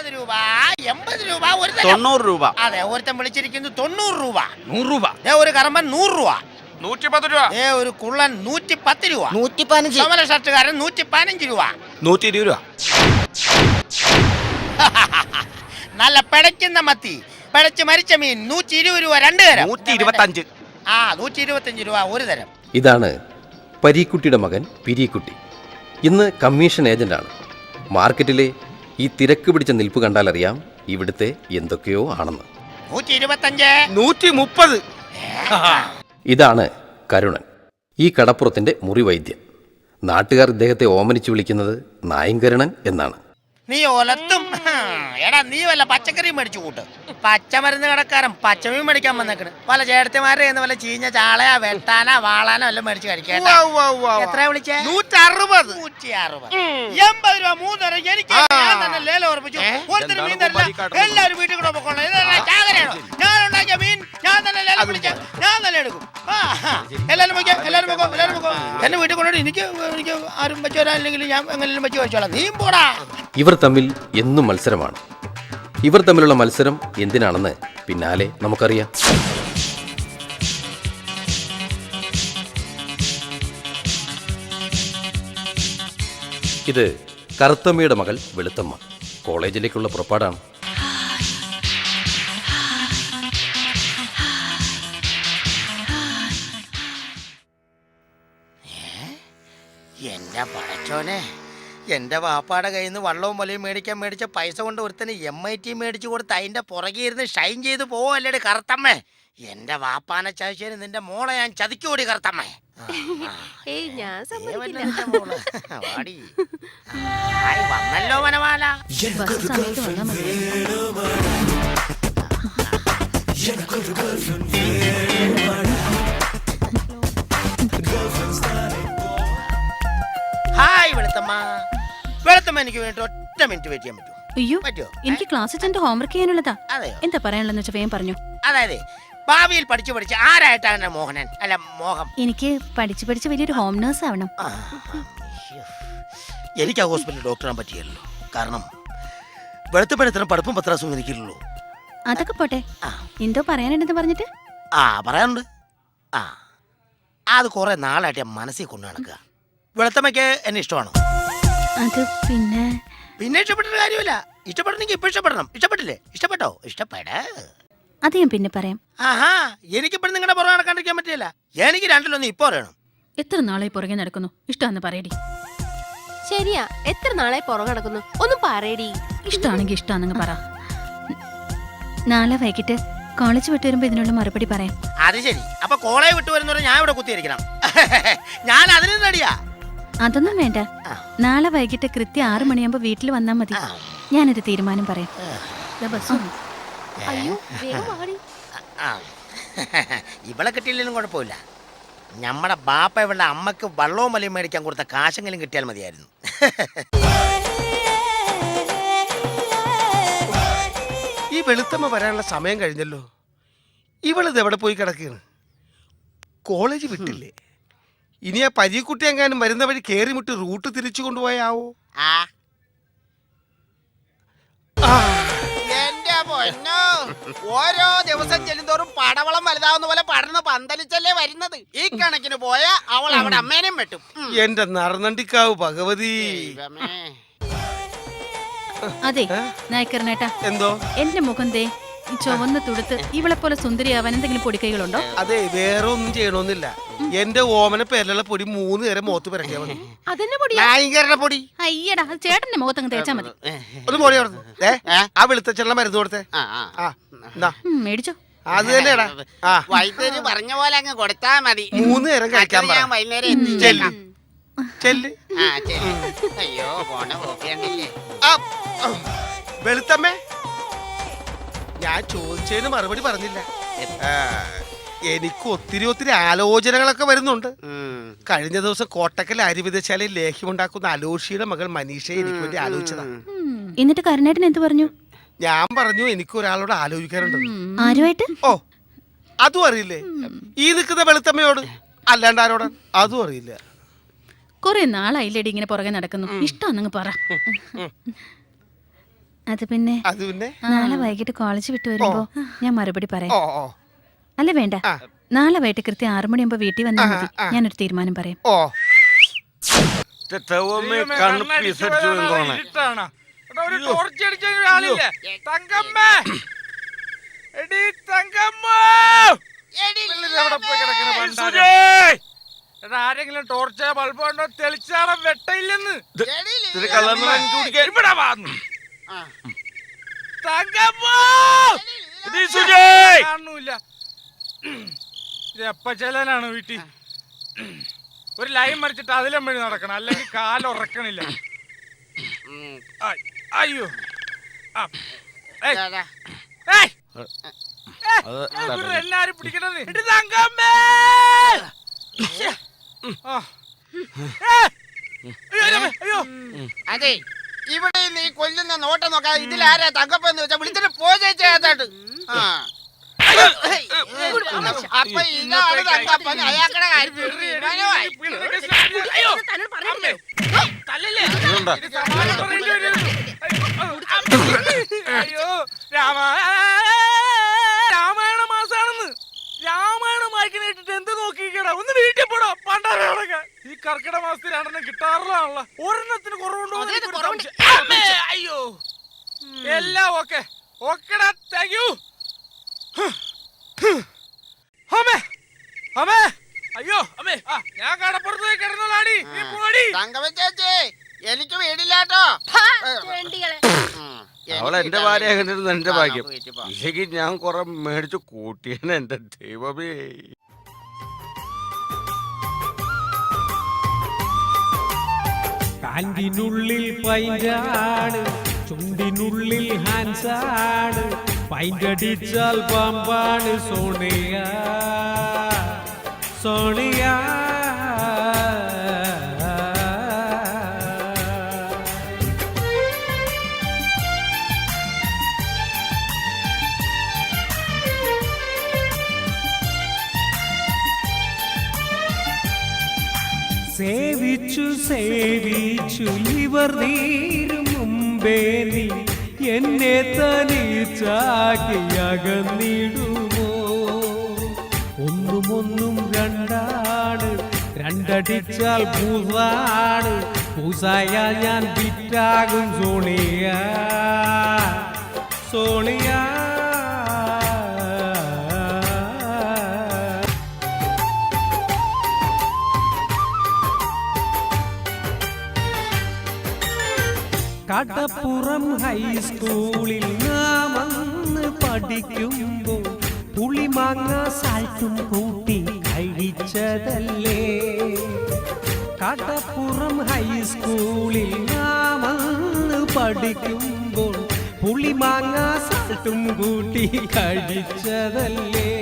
70 രൂപ 80 രൂപ 90 രൂപ. അതെ, ഒരുത്തൻ വിളിച്ചിരിക്കുന്നു 90 രൂപ. 100 രൂപ. ഒരു കറമ്പൻ 100 രൂപ. 110 രൂപ. ഒരു കുള്ളൻ 110 രൂപ. 115. സമര ഷർട്ടുകാരൻ 115 രൂപ. 120 രൂപ. നല്ല പിടയ്ക്കുന്ന മത്തി, പിടച്ച് മരിച്ച മീൻ 120 രൂപ 2 തരം. 125. 125 രൂപ 1 തരം. ഇതാണ് പരീക്കുട്ടിയുടെ മകൻ പിരീക്കുട്ടി. ഇന്ന് കമ്മീഷൻ ഏജന്റാണ്. മാർക്കറ്റിലെ ഈ തിരക്ക് പിടിച്ച നിൽപ്പ് കണ്ടാലറിയാം ഇവിടുത്തെ എന്തൊക്കെയോ ആണെന്ന്. 125. 130. ഇതാണ് കരുണൻ, ഈ കടപ്പുറത്തിൻ്റെ മുറി വൈദ്യൻ. നാട്ടുകാർ ഇദ്ദേഹത്തെ ഓമനിച്ചു വിളിക്കുന്നത് നായങ്കരണൻ എന്നാണ്. നീ ഒലത്തും. എടാ, നീ വല്ല പച്ചക്കറിയും മേടിച്ചു കൂട്ട്. പച്ചമരുന്ന് കടക്കാരൻ പച്ചമീൻ മേടിക്കാൻ വന്നേക്കണ്. പല ചേട്ടത്തിമാരുടെ വല്ല ചീഞ്ഞ ചാളയാ വെട്ടാനാ വാളാനോ എല്ലാം മേടിച്ച് കഴിക്കാം. എത്ര വിളിച്ചേ? 160. 160. 80 രൂപ 3 തരം. എനിക്ക് ഞാൻ തന്നെ ലേലം ഉറപ്പിച്ചു. ഒരുത്തരും മീൻ തരില്ല. എല്ലാവരും വീട്ടിൽ കൂടെ പൊക്കോളൂ. ഇതെല്ലാം ചാകരയാണോ? ഞാൻ ഉണ്ടാക്കിയ മീൻ ഞാൻ തന്നെ ലേലം വിളിച്ച ഞാൻ തന്നെ എടുക്കും. എല്ലാവരും പൊക്കോ, എല്ലാവരും പൊക്കോ, എല്ലാവരും പൊക്കോ. എന്നെ വീട്ടിൽ കൊണ്ടുപോയി എനിക്ക് ആരും വെച്ച് വരാനില്ലെങ്കിൽ ഞാൻ എങ്ങനെയും വെച്ച് കഴിച്ചോളാം. നീ പോടാ. ഇവർ തമ്മിൽ എന്നും മത്സരമാണ്. ഇവർ തമ്മിലുള്ള മത്സരം എന്തിനാണെന്ന് പിന്നാലെ നമുക്കറിയാം. ഇത് കറുത്തമ്മയുടെ മകൾ വെളുത്തമ്മ. കോളേജിലേക്കുള്ള പുറപ്പാടാണ്. എന്റെ പടച്ചോനെ, എന്റെ വാപ്പാടെ കയ്യിൽ നിന്ന് വള്ളവും വലയും മേടിച്ച പൈസ കൊണ്ട് ഒരുത്തന് MIT മേടിച്ചു കൊടുത്ത് അതിന്റെ പുറകെ ഇരുന്ന് ഷൈൻ ചെയ്ത് പോവല്ലേടി കറുത്തമ്മേ. എന്റെ വാപ്പാനെ ചതിച്ചതിന് നിന്റെ മോളെ ഞാൻ ചതിക്കൂടി കറുത്തമ്മേ. വാടി. വന്നല്ലോ വനമാല. ഹായ് വെളുത്തമ്മ. വെളുത്തമ്മ, എനിക്ക് വേണ്ടി 1 മിനിറ്റ് വെയിറ്റ് ചെയ്യാൻ പറ്റുമോ? അയ്യോ, പറ്റുമോ? എനിക്ക് ക്ലാസ്സിൽ ചെന്ന് ഹോംവർക്ക് ചെയ്യാനുള്ളതാ. അതെയോ? എന്താ പറയാനുള്ളതെന്ന് വെച്ചാൽ വേഗം പറഞ്ഞു. അതായത് ഭാവിയിൽ പഠിച്ച് ആരായിട്ടാണ് മോഹനൻ അല്ല മോഹം? എനിക്ക് പഠിച്ച് വലിയൊരു ഹോം നേഴ്സ് ആവണം. എനിക്ക് ആ ഹോസ്പിറ്റലിൽ ഡോക്ടറാൻ പറ്റിയല്ലോ. കാരണം വെളുത്തപ്പഴത്തിന് പഠിപ്പും പത്രാസും എനിക്കില്ലല്ലോ. അതൊക്കെ പോട്ടെ, എന്തോ പറയാനുണ്ടെന്ന് പറഞ്ഞിട്ട്. പറയാനുണ്ട്. അത് കുറെ നാളായിട്ട് ഞാൻ മനസ്സിൽ കൊണ്ടു നടക്കുക. വെളുത്തമ്മയ്ക്ക് എന്നെ ഇഷ്ടമാണോ? അത് പിന്നെ ഇഷ്ടപ്പെട്ടിട്ട് കാര്യമില്ല. ഇഷ്ടപ്പെടണമെങ്കിൽ ഇപ്പൊ ഇഷ്ടപ്പെടണം. ഇഷ്ടപ്പെട്ടില്ലേ? ഇഷ്ടപ്പെട്ടോ? അത് ഞാൻ പിന്നെ പറയാം. എനിക്കിപ്പോഴും നിങ്ങളുടെ പുറകെ നടക്കാണ്ടിരിക്കാൻ പറ്റില്ല. എനിക്ക് രണ്ടിലൊന്നും ഇപ്പൊ അറിയണം. എത്ര നാളായി പുറകെ നടക്കുന്നു? ഇഷ്ടമാണെന്ന് പറയടി. ശരിയാ, എത്ര നാളായി പുറകെ നടക്കുന്നു? ഒന്ന് പറയടി. ഇഷ്ടമാണെങ്കിൽ ഇഷ്ടമാണെന്ന് പറ. നാളെ വൈകിട്ട് കോളേജ് വിട്ട് വരുമ്പോ ഇതിനുള്ള മറുപടി പറയാം. അത് ശരി. അപ്പൊ കോളേജ് വിട്ട് വരുന്നവരെ ഞാൻ ഇവിടെ കുത്തിയിരിക്കണം. ഞാൻ അതിന് റെഡിയാ. അതൊന്നും വേണ്ട. നാളെ വൈകിട്ട് കൃത്യം 6 മണിയാകുമ്പോ വീട്ടിൽ വന്നാൽ മതി. ഞാനൊരു തീരുമാനം പറയാം. അയ്യോ, വേഗം വാടി. ഇവളെ കിട്ടിയില്ലെങ്കിലും കുഴപ്പമില്ല. നമ്മുടെ ബാപ്പ ഇവളുടെ അമ്മക്ക് വള്ളവും വലയും മേടിക്കാൻ കൊടുത്ത കാശെങ്കിലും കിട്ടിയാൽ മതിയായിരുന്നു. ഈ വെളുത്തമ്മ വരാനുള്ള സമയം കഴിഞ്ഞല്ലോ. ഇവളിത് എവിടെ പോയി കിടക്കുകയാണ്? കോളേജ് വിട്ടില്ലേ? ഇനി ആ പരീക്കുട്ടി എങ്ങാനും വരുന്ന വഴി കേറി മുട്ടി റൂട്ട് തിരിച്ചു കൊണ്ടുപോയാവോ? എന്റെ പൊന്നോ, ഓരോ ദിവസം ചെല്ലുന്തോറും പടവളം വലുതാവുന്ന പോലെ പടർന്ന് പന്തലിച്ചല്ലേ വരുന്നത്. ഈ കണക്കിന് പോയാ അവൾ അവിടെ അമ്മേനെയും വെട്ടും. എന്റെ നറുനണ്ടിക്കാവ് ഭഗവതി. അതെ നായക്കറിനേട്ടാ, എന്തോ എന്റെ മുഖം ദേ ഈ ചുവന്ന തുടുത്ത് ഇവളെ പോലെ സുന്ദരിയാവാൻ എന്തെങ്കിലും പൊടിക്കൈകളുണ്ടോ? അതെ, വേറെ ഒന്നും ചെയ്യണമെന്നില്ല. എന്റെ ഓമന പേരിലുള്ള പൊടി 3 നേരം മുഖത്ത് പിറക്കിയാ മതി. പൊടി. അയ്യടാ, അത് ചേട്ടന്റെ മുഖത്തങ്ങ് തേച്ചാ മതി. ഒന്ന് പൊടി കൊടുത്ത്. ആ വെളുത്തച്ചെള്ള മരുന്ന് കൊടുത്തേ. മേടിച്ചോ. അത് തന്നെയാടാ. വൈദ്യുതി പറഞ്ഞ പോലെ അങ്ങ് കൊടുത്താ മതി. 3 നേരം കഴിക്കാൻ വൈകുന്നേരം ചെല്ല്. അയ്യോ, പോണ പോക്കണ്ടില്ലേ. വെളുത്തമ്മേ, ഞാൻ ചോദിച്ചതിന് മറുപടി പറഞ്ഞില്ല. എനിക്ക് ഒത്തിരി ആലോചനകളൊക്കെ വരുന്നുണ്ട്. കഴിഞ്ഞ ദിവസം കോട്ടക്കൽ അരിവിതശാലയിൽ ലേഹ്യമുണ്ടാക്കുന്ന അലോഷിയുടെ മകൾ മനീഷയെ എനിക്ക് വേണ്ടി ആലോചിച്ചതാ. എന്നിട്ട് കരുണേട്ടൻ എന്ത് പറഞ്ഞു? ഞാൻ പറഞ്ഞു എനിക്ക് ഒരാളോട് ആലോചിക്കാറുണ്ട്. ആരുമായിട്ട്? ഓ, അതും അറിയില്ലേ? ഈ നിൽക്കുന്ന വെളുത്തമ്മയോട്. അല്ലാണ്ട് ആരോട്? അതും അറിയില്ല. കൊറേ നാളായില്ലേടി ഇങ്ങനെ പുറകെ നടക്കുന്നു. ഇഷ്ടമാണെന്ന് പറ. അത് പിന്നെ അത് പിന്നെ നാളെ വൈകിട്ട് കോളേജ് വിട്ടു വരുമ്പോ ഞാൻ മറുപടി പറയാം. ഓ ഓ അല്ല വേണ്ട, നാളെ വൈകിട്ട് കൃത്യം 6 മണിയാകുമ്പോ വീട്ടിൽ വന്നാൽ മതി. ഞാനൊരു തീരുമാനം പറയാം. ഓ ആരെങ്കിലും ടോർച്ച് ബൾബ് കൊണ്ടോ തെളിച്ചാളം വെട്ടയില്ലെന്ന് കാണൂല. എപ്പ ചെല്ലാനാണ് വീട്ടിൽ ഒരു ലൈൻ മറിച്ചിട്ട് അതിലും വഴി നടക്കണം, അല്ലെങ്കിൽ കാലുറക്കണില്ല. അയ്യോ എല്ലാരും പിടിക്കണത്. അതെ, ഇവിടെ നീ കൊല്ലുന്ന നോട്ടം നോക്കാ. ഇതിലാരാ തങ്കപ്പെന്ന് വെച്ചാ വിളിച്ചിട്ട് പോചേച്ചാട്ട്. അപ്പൊ ഇതാണ് തങ്കപ്പൻ. അയാൾക്കടെ കാര്യം അയ്യോ രാമായണ മാസാണെന്ന്. രാമായണം വായിക്കാനായിട്ടിട്ട് എന്ത് നോക്കിക്കടാ, ഒന്ന് വീട്ടിൽ പോടാ പണ്ടാരൊക്കെ. ഈ കർക്കിടക മാസത്തിൽ രണ്ടെണ്ണം കിട്ടാറുള്ളതാണല്ലോ, ഒരെണ്ണത്തിന് കുറവുണ്ടോ? അയ്യോ എല്ലാം ഓക്കെ ഓക്കെടാ, താങ്ക് യു. അമ്മേ അമ്മേ അയ്യോ അമ്മേ, ഞാൻ കടപ്പുറത്ത് പോയി കിടന്നോളാടി. നീ പോടി. തങ്കപ്പൻ ചേച്ചി, എനിക്ക് വീടില്ലാട്ടോ. അവൾ എന്റെ ഭാര്യ കണ്ടിരുന്നു, എന്റെ ഭാഗ്യം. ഇല്ലെങ്കിൽ ഞാൻ കുറെ മേടിച്ചു കൂട്ടിയാണ്. എന്റെ ദൈവമേ, പാന്റിനുള്ളിൽ പൈന്റാണ്, ചുണ്ടിനുള്ളിൽ ഹാൻസാണ്, പൈന്റടിച്ചാൽ പാമ്പാണ് സോണിയ സോണിയ. സേവിച്ചു സേവിച്ചു ഇവർ നീരും മുമ്പേ നീ എന്നെ തനിച്ചാകിയകന്നിടുമോ? ഒന്നും രണ്ടാണ്, രണ്ടടിച്ചാൽ പൂസാണ്, പൂസായാൽ ഞാൻ വിറ്റാകും സോണിയ സോണിയ. കടപ്പുറം ഹൈസ്കൂളിൽ നാം അന്ന് പഠിക്കുമ്പോൾ പുളിമാങ്ങ സാൽട്ടും കൂട്ടി കഴിച്ചതല്ലേ. കടപ്പുറം ഹൈസ്കൂളിൽ നാം അന്ന് പഠിക്കുമ്പോൾ പുളിമാങ്ങ സാൽട്ടും കൂട്ടി കഴിച്ചതല്ലേ.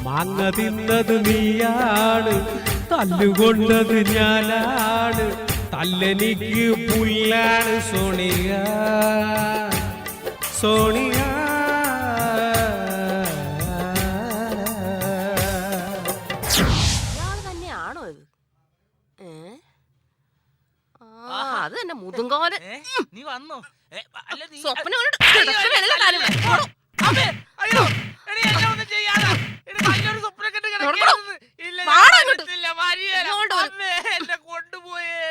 മാങ്ങ തിന്നത് നീയാണ്, തല്ലുകൊണ്ടത് ഞാനാണ്, തല്ലെനിക്ക് പുല്ലാണ് സോണിയ സോണിയ. തന്നെയാണോ ഇത്? അത് തന്നെ മുതുങ്കോല്. നീ വന്നോ? സ്വപ്നം അയ്യോ എന്നെ ചെയ്യാതെ സ്വപ്നം കെട്ട് എന്നെ കൊണ്ടുപോയേ.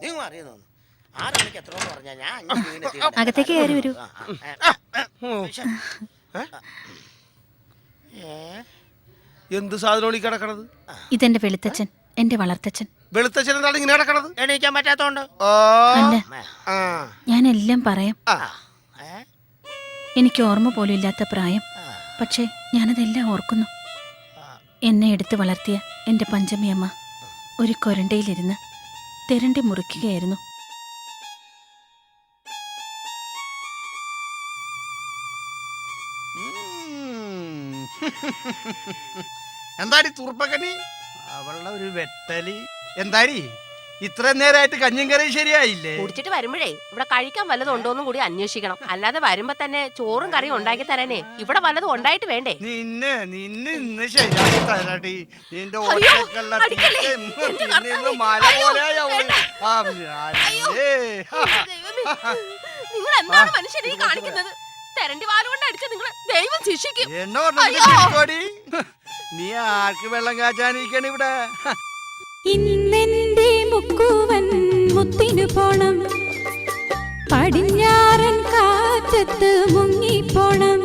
നീ അറിയുന്നു 6 മണിക്ക് എത്ര പറഞ്ഞാ ഞാൻ അകത്തേക്ക് കയറി വരൂ. എന്ത് സാധനമാണ് ഈ കിടക്കണത്? ഇതെന്റെ വെളുത്തച്ഛൻ, എന്റെ വളർത്തച്ഛൻ. വെളുത്തച്ഛൻ എന്താണ് ഇങ്ങനെ കിടക്കണത്? എണീക്കാൻ പറ്റാത്തോണ്ട്. അല്ല, ഞാനെല്ലാം പറയാം. എനിക്ക് ഓർമ്മ പോലും ഇല്ലാത്ത പ്രായം, പക്ഷേ ഞാനതെല്ലാം ഓർക്കുന്നു. എന്നെ എടുത്ത് വളർത്തിയ എന്റെ പഞ്ചമിയമ്മ ഒരു കൊരണ്ടയിലിരുന്ന് തെരണ്ടി മുറിക്കുകയായിരുന്നു. എന്താടി തുറുപ്പക്കനി? അവളുടെ ഒരു വെട്ടലി. എന്താടി ഇത്രയും നേരമായിട്ട് കഞ്ഞിയും കറിയും ശരിയായില്ലേ? കുടിച്ചിട്ട് വരുമ്പോഴേ ഇവിടെ കഴിക്കാൻ വല്ലതും ഉണ്ടോന്നും കൂടി അന്വേഷിക്കണം. അല്ലാതെ വരുമ്പോ തന്നെ ചോറും കറിയും ഉണ്ടാക്കി തരാനേ ഇവിടെ വല്ലതും ഉണ്ടായിട്ട് വേണ്ടേ? നിന്നെ ഇന്ന് ശരിയാക്കി തരാടി. നിന്റെ അയ്യോ, ഓട്ടക്കള്ള അടിക്കല്ലേ. തീറ്റ എന്റെ പിന്നെ ഇന്ന് കർത്താവേ. മല അയ്യോ, പോലെയായി അവള്. വേണ്ട. ആ, അയ്യോ. ഏ. നിങ്ങൾ എന്താണ് മനുഷ്യനെ ഈ കാണിക്കുന്നത്? തെരണ്ടി വാലുകൊണ്ട് അടിച്ച നിങ്ങൾ ദൈവം ശിക്ഷിക്കും. എന്നെ പറഞ്ഞിട്ട് അയ്യോ. ശരിക്കോടി. നീ ആർക്ക് വെള്ളം കാച്ചാനിരിക്കണ ഇവിടെ? ഇന്നെന്റെ മുക്കുവൻ മുത്തിനു പോണം, പടിഞ്ഞാറൻ കാറ്റത്ത് മുങ്ങിപ്പോണം.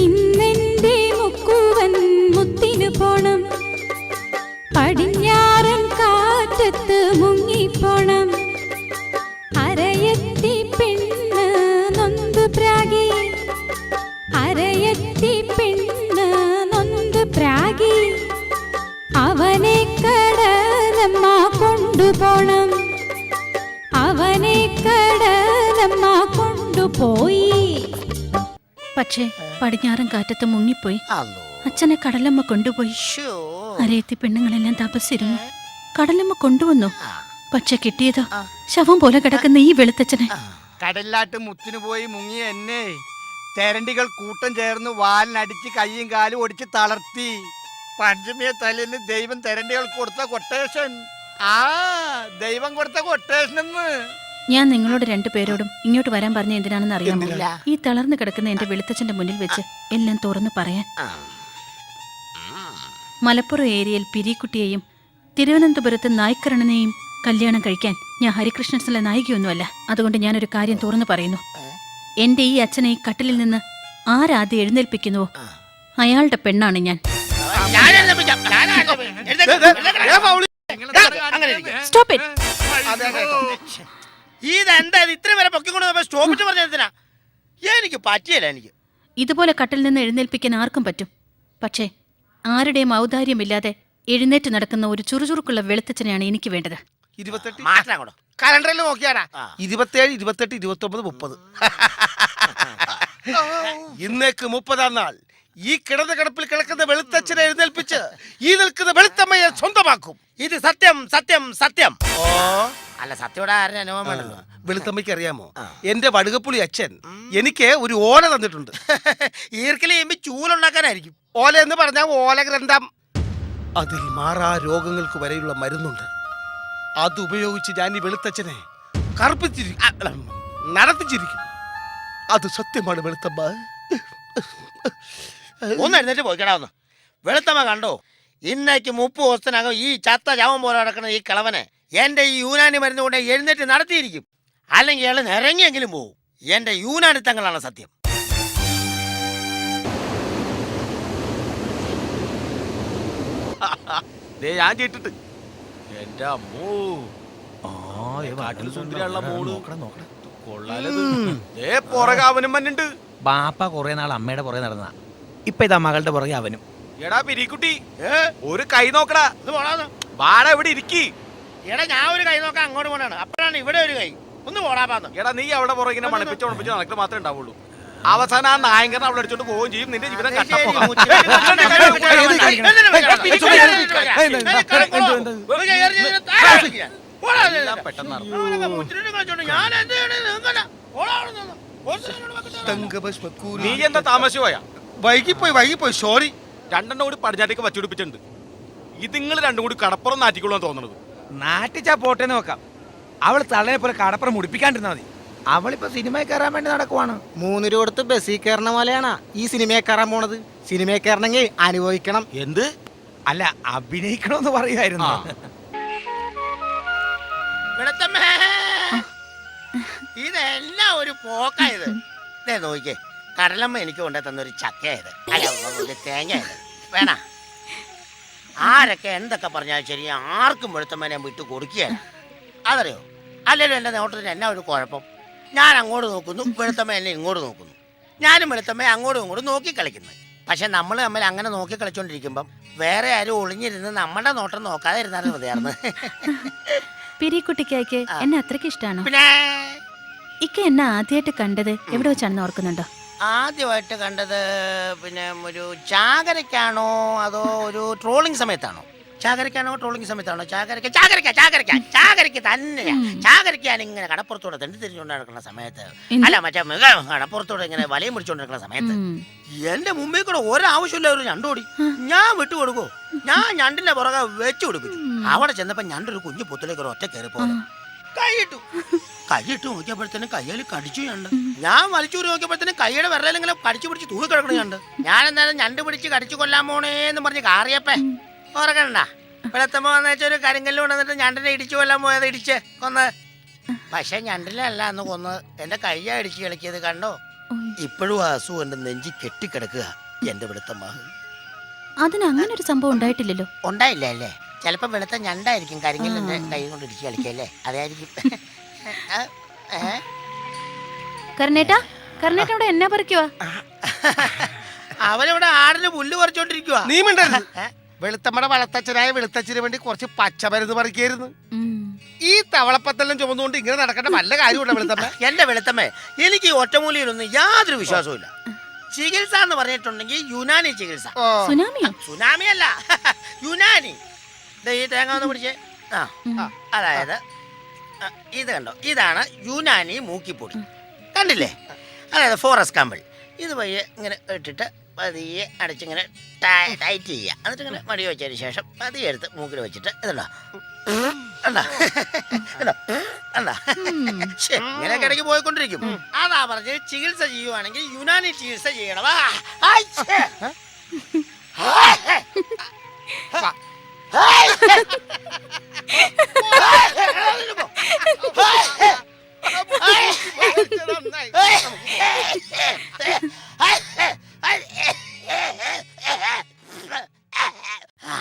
ഇന്നെന്റെ മുക്കുവൻ മുത്തിനു പോണം, പടിഞ്ഞാറൻ കാറ്റത്ത് മുങ്ങിപ്പോണം. അരയത്തി പെണ്ണ് നൊന്ത് പ്രാഗി, അരയത്തി പെണ്ണ് നൊന്ത് പ്രാഗി. അവനെ കടലമ്മ കൊണ്ടുപോണം, അവനെ കടലമ്മ കൊണ്ടുപോയി. പക്ഷേ പടിഞ്ഞാറൻ കാറ്റത്ത് മുങ്ങിപ്പോയി. അച്ഛനെ കടലമ്മ കൊണ്ടുപോയി. അരയത്തി പെണ്ണുങ്ങളെല്ലാം തപസ്സിരുന്നു. കടലമ്മ കൊണ്ടുവന്നു. പക്ഷെ കിട്ടിയതോ ശവം പോലെ കിടക്കുന്ന ഈ വെളുത്തച്ഛനെ. കടലിലാട്ട് മുത്തിനു പോയി മുങ്ങിയ എന്നെ തെരണ്ടികൾ കൂട്ടം ചേർന്ന് വാലിനടിച്ച് കയ്യും കാലും ഒടിച്ച് തളർത്തി. പഞ്ചമിയെ തലേന്ന് ദൈവം തെരണ്ടികൾക്ക് കൊടുത്ത കൊട്ടേഷൻ. ആ ദൈവം കൊടുത്ത കൊട്ടേഷൻ എന്ന്. ഞാൻ നിങ്ങളോട് രണ്ടുപേരോടും ഇങ്ങോട്ട് വരാൻ പറഞ്ഞ എന്തിനാണെന്ന് അറിയാമോ? ഈ തളർന്നു കിടക്കുന്ന എന്റെ വെളുത്തച്ഛന്റെ മുന്നിൽ വെച്ച് എല്ലാം തുറന്നു പറയാൻ. മലപ്പുറം ഏരിയയിൽ പിരിക്കുട്ടിയെയും തിരുവനന്തപുരത്ത് നായ്ക്കരണനെയും കല്യാണം കഴിക്കാൻ ഞാൻ ഹരികൃഷ്ണൻസിലെ നായികയൊന്നുമല്ല. അതുകൊണ്ട് ഞാനൊരു കാര്യം തുറന്നു പറയുന്നു. എന്റെ ഈ അച്ഛനെ ഈ കട്ടിലിൽ നിന്ന് ആരാദ്യം എഴുന്നേൽപ്പിക്കുന്നുവോ അയാളുടെ പെണ്ണാണ് ഞാൻ. Stop it. ഇതെന്താ ഇത്ര വരെ പൊക്കിക്കൊണ്ട് സ്റ്റോപ്പിട്ട് പറഞ്ഞാ? എനിക്ക് പറ്റിയല്ല. എനിക്ക് ഇതുപോലെ കട്ടിൽ നിന്ന് എഴുന്നേൽപ്പിക്കാൻ ആർക്കും പറ്റും. പക്ഷേ ആരുടെയും ഔദാര്യമില്ലാതെ എഴുന്നേറ്റ് നടക്കുന്ന ഒരു ചുറുചുറുക്കുള്ള വെളുത്തച്ഛനെയാണ് എനിക്ക് വേണ്ടത്. 28 മാറ്റാൻ കൂടെ കലണ്ടറിൽ നോക്കിയാടാ. 27, 28, 29, 30. ഇന്നേക്ക് 30-ാം നാൾ ഈ കിടന്ന കിടപ്പിൽ കിടക്കുന്ന വെളുത്തച്ഛനെ എഴുന്നേൽപ്പിച്ച് ഈ നിൽക്കുന്ന വെളുത്തമ്മയെ സ്വന്തമാക്കും. ഇത് സത്യം സത്യം സത്യം. ഓ അല്ല സത്യോടെ ആരുടെ അനുഭവം വേണ്ടല്ലോ. വെളുത്തമ്മയ്ക്ക് അറിയാമോ, എന്റെ വടുകപ്പുളി അച്ഛൻ എനിക്ക് ഒരു ഓല തന്നിട്ടുണ്ട്. ഈർക്കിൽ ചെയ്യുമ്പോ ചൂലുണ്ടാക്കാനായിരിക്കും. ഓല എന്ന് പറഞ്ഞാൽ ഓല ഗ്രന്ഥം. അതിൽ മാറാ രോഗങ്ങൾക്ക് വരെയുള്ള മരുന്നുണ്ട്. അതുപയോഗിച്ച് ഞാൻ ഈ വെളുത്തച്ഛനെ കറുപ്പിച്ചിരിക്കും, നടത്തിച്ചിരിക്കും. അത് സത്യമാണ് വെളുത്തമ്മ. ഒന്ന് എഴുന്നേറ്റ് പോയിക്കടാ ഒന്ന്. വെളുത്തമ്മ കണ്ടോ, ഇന്നേക്ക് 30 ദിവസത്തിനകം ഈ ചത്ത ചാവം പോലെ നടക്കുന്ന ഈ കിളവനെ എന്റെ ഈ യൂനാനി മരുന്ന് കൊണ്ട് എഴുന്നേറ്റ് നടത്തിയിരിക്കും. അല്ലെങ്കിൽ അയാൾ നിറങ്ങിയെങ്കിലും പോവും. എന്റെ യൂനാനിത്തങ്ങളാണ് സത്യം. ഞാൻ കേട്ടിട്ട് എന്റെ അമ്മോ സുന്ദരിയുള്ള മോള് കൊള്ളാലത്. പുറകെ അവനും മന്നുണ്ട്. ബാപ്പ കുറെ നാൾ അമ്മയുടെ പുറകെ നടന്ന, ഇപ്പൊ ഇതാ മകളുടെ പുറകെ അവനും. എടാ പിരിക്കുട്ടി, ഒരു കൈ നോക്കടാ. ഇത് പോടാന്ന്. വാട ഇവിടെ ഇരിക്കി. എടാ ഞാൻ ഒരു കൈ നോക്കാൻ അങ്ങോട്ട് പോണാണ്, അപ്പോഴാണ് ഇവിടെ ഒരു കൈ. ഒന്ന് പോടാപ്പാന്ന്. എടാ നീ അവിടെ പുറകിനെ മണപ്പിച്ച് ഉണപ്പിച്ച് നടക്കുക മാത്രമേ ഉണ്ടാവുള്ളൂ. അവസാനം ആ നായകനെ അവിടെ അടിച്ചോണ്ട് പോവുകയും ചെയ്യും. നിന്റെ ജീവിതം കട്ടപ്പോകാം. നീ എന്താ താമസിച്ചു പോയാ? വൈകിപ്പോയി സോറി. രണ്ടെണ്ണം കൂടി പടിഞ്ഞാട്ടേക്ക് വച്ചുപിടിപ്പിച്ചിട്ടുണ്ട്. ഇത് നിങ്ങൾ രണ്ടും കൂടി കടപ്പുറം നാറ്റിക്കൊള്ളാൻ തോന്നുന്നത്. നാട്ടിച്ചാ പോട്ടെ നോക്കാം. അവൾ തള്ളനെ പോലെ കടപ്പുറം മുടിപ്പിക്കാണ്ടിരുന്നാ മതി. അവളിപ്പോ സിനിമയിൽ കയറാൻ വേണ്ടി നടക്കുവാണ്. 3 രൂപ കൊടുത്ത് ബസ്സിൽ കയറണ പോലെയാണ് ഈ സിനിമയിൽ കയറാൻ പോണത്. സിനിമയിൽ കയറണമെങ്കിൽ അനുഭവിക്കണം. എന്ത്? അല്ല, അഭിനയിക്കണമെന്ന് പറയുമായിരുന്നു. ഇതെല്ലാം ഒരു പോക്കായത്. ഇതേ നോക്കിക്കേ, കടലമ്മ എനിക്ക് കൊണ്ടു തന്നൊരു ചക്കയായത്, അല്ല ഒരു തേങ്ങയായത്. വേണ ആരൊക്കെ എന്തൊക്കെ പറഞ്ഞാലും ശരി, ആർക്കും വെളുത്തമ്മനെ വിട്ടു കൊടുക്കുകയാണ്. അതറിയോ? അല്ലെങ്കിൽ എൻ്റെ നോട്ടത്തിന് എന്നാ ഒരു കുഴപ്പം? ഞാൻ അങ്ങോട്ട് നോക്കുന്നു, വെളുത്തമ്മ എന്നെ ഇങ്ങോട്ട് നോക്കുന്നു. ഞാനും വെളുത്തമ്മ അങ്ങോട്ടും ഇങ്ങോട്ടും നോക്കി കളിക്കുന്നു. പക്ഷെ നമ്മൾ തമ്മിൽ അങ്ങനെ നോക്കി കളിച്ചോണ്ടിരിക്കുമ്പം വേറെ ആരും ഒളിഞ്ഞിരുന്ന് നമ്മുടെ നോട്ടം നോക്കാതെ ഇരുന്നാലും മതിയായിരുന്നു. പിരിക്കുട്ടിക്ക് എന്നെ അത്രയ്ക്ക് ഇഷ്ടമാണോ? പിന്നെ ഇക്ക എന്നെ ആദ്യമായിട്ട് കണ്ടത് എവിടെ വെച്ചാണെന്ന് ഓർക്കുന്നുണ്ടോ? ആദ്യമായിട്ട് കണ്ടത് പിന്നെ ഒരു ചാകരയ്ക്കാണോ അതോ ഒരു ട്രോളിങ് സമയത്താണോ? ചാകരക്കാണോ ട്രോളിംഗ് സമയത്താണോ? ചാകരയ്ക്ക് തന്നെയാ. ചാകരയ്ക്ക് ഞാൻ ഇങ്ങനെ കടപ്പുറത്തോടെ തെണ്ടി തിരിഞ്ഞുകൊണ്ട് നടക്കുന്ന സമയത്ത്, അല്ല മറ്റേ കടപ്പുറത്തോടെ ഇങ്ങനെ വലയം പിടിച്ചോണ്ടിരിക്കുന്ന സമയത്ത് എന്റെ മുമ്പിൽ കൂടെ ഒരാവശ്യമില്ല ഒരു ഞണ്ടോടി. ഞാൻ വിട്ടുകൊടുക്കോ? ഞാൻ ഞണ്ടിന്റെ പുറകെ വെച്ചു കൊടുപ്പിച്ചു. അവിടെ ചെന്നപ്പോ ഞണ്ടൊരു കുഞ്ഞു പൊത്തിലേക്ക് ഒരു ഒറ്റ കയറി പോലെ കൈയിട്ട് നോക്കിയപ്പോഴത്തേനും കയ്യിൽ കടിച്ചു ഞണ്ട്. ഞാൻ വലിച്ചൂരി നോക്കിയപ്പോഴത്തേനും കൈയുടെ വിരലിങ്ങനെ കടിച്ചു പിടിച്ച് തൂക്കി കിടക്കണ ഞണ്ട്. ഞാൻ എന്തായാലും ഞണ്ട് പിടിച്ച് കടിച്ചു കൊല്ലാൻ പോണേന്ന് പറഞ്ഞ് കാറിയപ്പേ ഓർക്കണ്ട. വെളുത്തമ്മ വന്നു വെച്ചൊരു കരിങ്കല്ല് കൊണ്ടുവന്നിട്ട് ഞണ്ടിനെ ഇടിച്ചു കൊല്ലാൻ പോയത്, ഇടിച്ച് കൊന്ന്. പക്ഷെ ഞണ്ടിലല്ല അന്ന് കൊന്ന്, എന്റെ കയ്യാ ഇടിച്ച് കളിക്കിയത് കണ്ടോ? ഇപ്പോഴും ആ അസു എന്റെ നെഞ്ചി കെട്ടിക്കിടക്കുക എന്റെ വെളുത്തമ്മ. അതിന് അങ്ങനെ ഒരു സംഭവം ഉണ്ടായിട്ടില്ലല്ലോ. ഉണ്ടായില്ല അല്ലേ? ചിലപ്പോ വെളുത്ത ഞണ്ടായിരിക്കും കരിങ്കല്ലിന്റെ കൈ കൊണ്ട് ഇടിച്ച് കളിക്കല്ലേ, അതായിരിക്കും. കർണേട്ടാ ഇവിടെ എന്നാ പറിക്കുവാ? അവനിവിടെ ആടിന് പുല്ല് പറിച്ചോണ്ടിരിക്കുക. നീ മിണ്ടരുത്. വെളുത്തമ്മയുടെ വളത്തച്ഛനായ വെളുത്തച്ഛന് വേണ്ടി കുറച്ച് പച്ചമരുന്ന് പറിക്കായിരുന്നു. ഈ തവളപ്പത്തെല്ലാം ചുമന്നുകൊണ്ട് ഇങ്ങനെ നടക്കേണ്ട വല്ല കാര്യമുണ്ടോ വെളുത്തമ്മ? എന്റെ വെളുത്തമ്മ, എനിക്ക് ഈ ഒറ്റമൂലിയിലൊന്നും യാതൊരു വിശ്വാസവും ഇല്ല. ചികിത്സ എന്ന് പറഞ്ഞിട്ടുണ്ടെങ്കിൽ യുനാനി ചികിത്സ. സുനാമി അല്ല, യുനാനി. ഈ തേങ്ങ ഒന്ന് പിടിച്ചേ. അതായത് ഇത് കണ്ടോ, ഇതാണ് യുനാനി മൂക്കിപ്പൊടി. കണ്ടില്ലേ? അതായത് ഫോറസ്റ്റ് കമ്പിൾ. ഇത് പയ്യെ ഇങ്ങനെ ഇട്ടിട്ട് പതിയെ അടച്ചിങ്ങനെ ടൈറ്റ് ചെയ്യുക. എന്നിട്ട് ഇങ്ങനെ മടി വെച്ചതിന് ശേഷം പതിയെ എടുത്ത് മൂക്കിൽ വെച്ചിട്ട് ഇതുണ്ടോ ഇങ്ങനെയൊക്കെ ഇടയ്ക്ക് പോയിക്കൊണ്ടിരിക്കും. അതാ പറഞ്ഞ് ചികിത്സ ചെയ്യുവാണെങ്കിൽ യുനാനി ചികിത്സ ചെയ്യണവാ.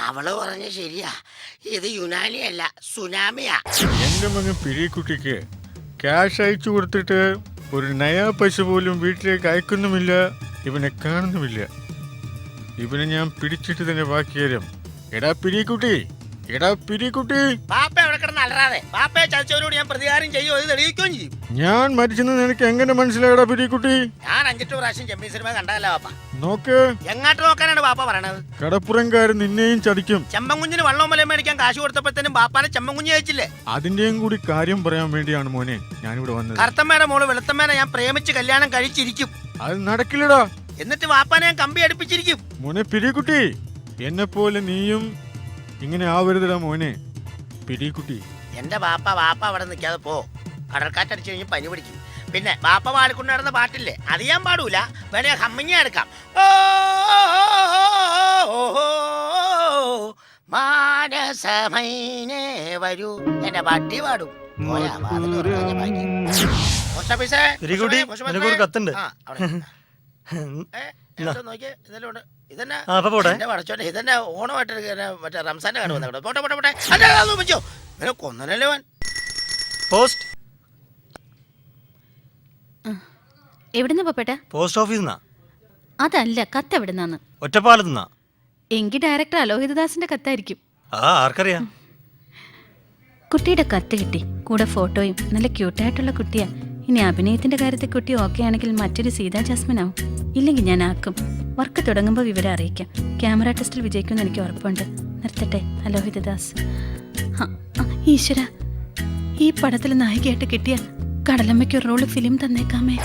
അവള് പറഞ്ഞ ശരിയാ, ഇത് യുനാനി അല്ല സുനാമിയാ. എന്റെ മകൻ പിരിക്കുട്ടിക്ക് ക്യാഷ് അയച്ചു കൊടുത്തിട്ട് ഒരു നയാ പൈസ പോലും വീട്ടിലേക്ക് അയക്കുന്നുമില്ല, ഇവനെ കാണുന്നുമില്ല. ഇവനെ ഞാൻ പിടിച്ചിട്ട് തന്നെ ബാക്കി തരും. എടാ പിരിക്കുട്ടി. ബാപ്പ എവിടെ കിടന്ന് അലറാതെ. ബാപ്പയെ ചതിച്ചവരോട് ഞാൻ പ്രതികാരം ചെയ്യുമോ, ഇത് തെളിയിക്കുകയും ചെയ്യും. ഞാൻ മരിച്ചെന്ന് നിനക്ക് എങ്ങനെ മനസ്സിലായടാ പിരിക്കുട്ടി? ഞാൻ 5-8 പ്രാവശ്യം ചെമ്മീൻ സിനിമ കണ്ടതല്ല ബാപ്പ. നോക്ക്, എങ്ങോട്ട് നോക്കാനാണ് ബാപ്പ പറയണത്? കടപ്പുറംകാരൻ നിന്നെയും ചതിക്കും. ചെമ്പൻകുഞ്ഞിന് വള്ളവും മലയും മേടിക്കാൻ കാശ് കൊടുത്തപ്പോഴത്തേനും ബാപ്പാനെ ചെമ്പൻകുഞ്ഞ് കഴിച്ചില്ലേ? അതിന്റെയും കൂടി കാര്യം പറയാൻ വേണ്ടിയാണ് മോനെ ഞാനിവിടെ വന്നത്. കറുത്തമ്മേടെ മോള് വെളുത്തമ്മേനെ ഞാൻ പ്രേമിച്ച് കല്യാണം കഴിച്ചിരിക്കും. അത് നടക്കില്ലടാ. എന്നിട്ട് ബാപ്പാനെ ഞാൻ കമ്പി അടുപ്പിച്ചിരിക്കും. മോനെ പിരിക്കുട്ടി, എന്നെ പോലെ നീയും ഇങ്ങനെ ആവരുതടാ മോനെ പിരിക്കുട്ടി. എന്റെ ബാപ്പ അവിടെ നിൽക്കാതെ പോ. കടൽക്കാറ്റടിച്ചു കഴിഞ്ഞ് പനി പിടിക്കും. പിന്നെ ബാപ്പ പാടിക്കൊണ്ട് നടന്ന പാട്ടില്ലേ, അത് ഞാൻ പാടൂല. വേണേ ഹമ്മിങ്ങ എടുക്കാം. മാനസമൈനേ വരൂ, എന്റെ പട്ടി പാടും. കത്തുണ്ട്. ഇതന്നെ ഓണമായിട്ട് മറ്റേ റംസാന്റെ കാണും. പോട്ടെ പോട്ടെ പോട്ടെ. കൊന്നല്ലേ അവൻ. പോസ്റ്റ് എവിടുന്ന പോപ്പേട്ട? Post office. അതല്ല, കത്ത് എവിടുന്നാന്ന്? ഒറ്റപ്പാലത്തുനിന്നാ. എങ്കിൽ ഡയറക്ടർ അലോഹിതദാസിന്റെ കത്തായിരിക്കും. ആർക്കറിയാം. കുട്ടിയുടെ കത്ത് കിട്ടി, കൂടെ ഫോട്ടോയും. നല്ല ക്യൂട്ടായിട്ടുള്ള കുട്ടിയാ. ഇനി അഭിനയത്തിന്റെ കാര്യത്തിൽ കുട്ടി ഓക്കെ ആണെങ്കിൽ മറ്റൊരു സീതാ ജാസ്മിൻ ആവും. ഇല്ലെങ്കിൽ ഞാൻ ആക്കും. വർക്ക് തുടങ്ങുമ്പോൾ വിവരം അറിയിക്കാം. ക്യാമറ ടെസ്റ്റിൽ വിജയിക്കുമെന്ന് എനിക്ക് ഉറപ്പുണ്ട്. നിർത്തട്ടെ. അലോഹിതദാസ്. ഈശ്വര, ഈ പടത്തിൽ നായികയായിട്ട് കിട്ടിയ കടലമ്മയ്ക്ക് ഒരു റോള് ഫിലിം തന്നേക്കാമേ.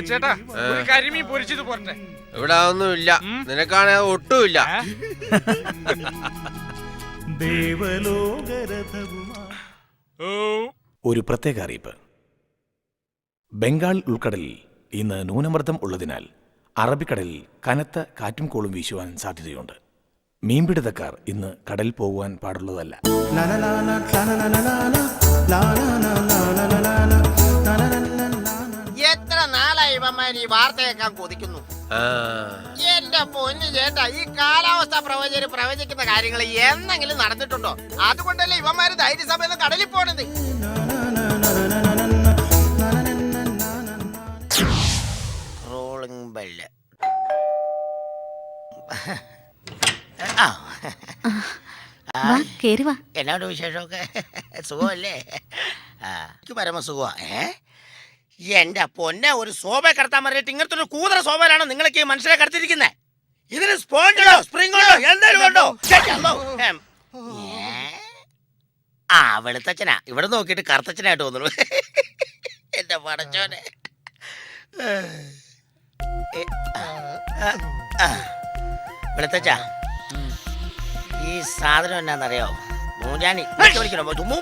ചേട്ടാ, ഒരു കരിമീൻ പൊരിച്ചത് പോരട്ടെ? ഇവിടെ ഒന്നുമില്ല, നിനക്കാണെ ഒട്ടുമില്ല. ഒരു പ്രത്യേക അറിയിപ്പ്. ബംഗാൾ ഉൾക്കടലിൽ ഇന്ന് ന്യൂനമർദ്ദം ഉള്ളതിനാൽ അറബിക്കടലിൽ കനത്ത കാറ്റും കോളും വീശുവാൻ സാധ്യതയുണ്ട്. മീൻപിടുത്തക്കാർ ഇന്ന് കടലിൽ പോകുവാൻ പാടുള്ളതല്ല. എത്ര നാളായി ഇവന്മാർ ഈ വാർത്ത കേൾക്കാൻ കൊതിക്കുന്നു. എന്റെ പൊന്നു ചേട്ടാ, ഈ കാലാവസ്ഥ പ്രവചകര് പ്രവചിക്കുന്ന കാര്യങ്ങൾ എന്തെങ്കിലും നടന്നിട്ടുണ്ടോ? അതുകൊണ്ടല്ലേ ഇവന്മാര് ധൈര്യസമയം കടലിൽ പോണത്. Rolling bell. എന്നോട് വിശേഷമൊക്കെ സുഖമല്ലേ? എനിക്ക് പരമസുഖമാ. എന്റെ പൊന്നെ, ഒരു ശോഭ കടത്താൻ പറഞ്ഞിട്ട് ഇങ്ങനത്തെ ഒരു കൂതറ ശോഭയിലാണ് നിങ്ങളൊക്കെ ഈ മനുഷ്യരെ കടത്തിരിക്കുന്നത്. ഇതിന് സ്പോഞ്ചോ സ്പ്രിംഗ് ഉണ്ടോ എന്തായാലും ഉണ്ടോ? ആ വെളുത്തച്ഛനാ, ഇവിടെ നോക്കിയിട്ട് കറുത്തച്ഛനായിട്ട് തോന്നുന്നു. എന്റെ പടച്ചോനെ. വെളുത്തച്ഛ, ഈ സാധനം എന്നാന്നറിയോ? മൂഞ്ഞാനി വിളിക്കണോ? തുമ്മു.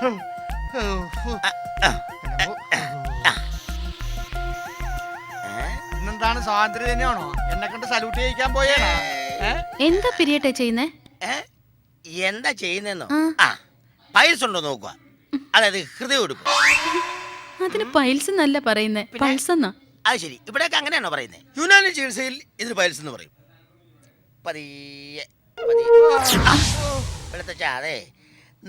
ഇന്നെന്താണ് സ്വാതന്ത്ര്യ ദിനമാണോ? എന്നെ കണ്ട് സല്യൂട്ട് ചെയ്യിക്കാൻ പോയേണോ? എന്താ പിരിയട്ടെ ചെയ്യുന്നേ? എന്താ ചെയ്യുന്നെന്നോ? ആ പൈൽസ് ഉണ്ടോ നോക്കുക, അതായത് ഹൃദയം എടുക്കും. അതിന് പൈൽസ് എന്നല്ല പറയുന്നേ, പൾസ് എന്നാ. അത് ശരി, ഇവിടെയൊക്കെ അങ്ങനെയാണോ പറയുന്നത്? യുനാനി ചികിത്സയിൽ ഇതിന് പൈൽസ് എന്ന് പറയും. പതിയെ വെളുത്തച്ഛ, അതെ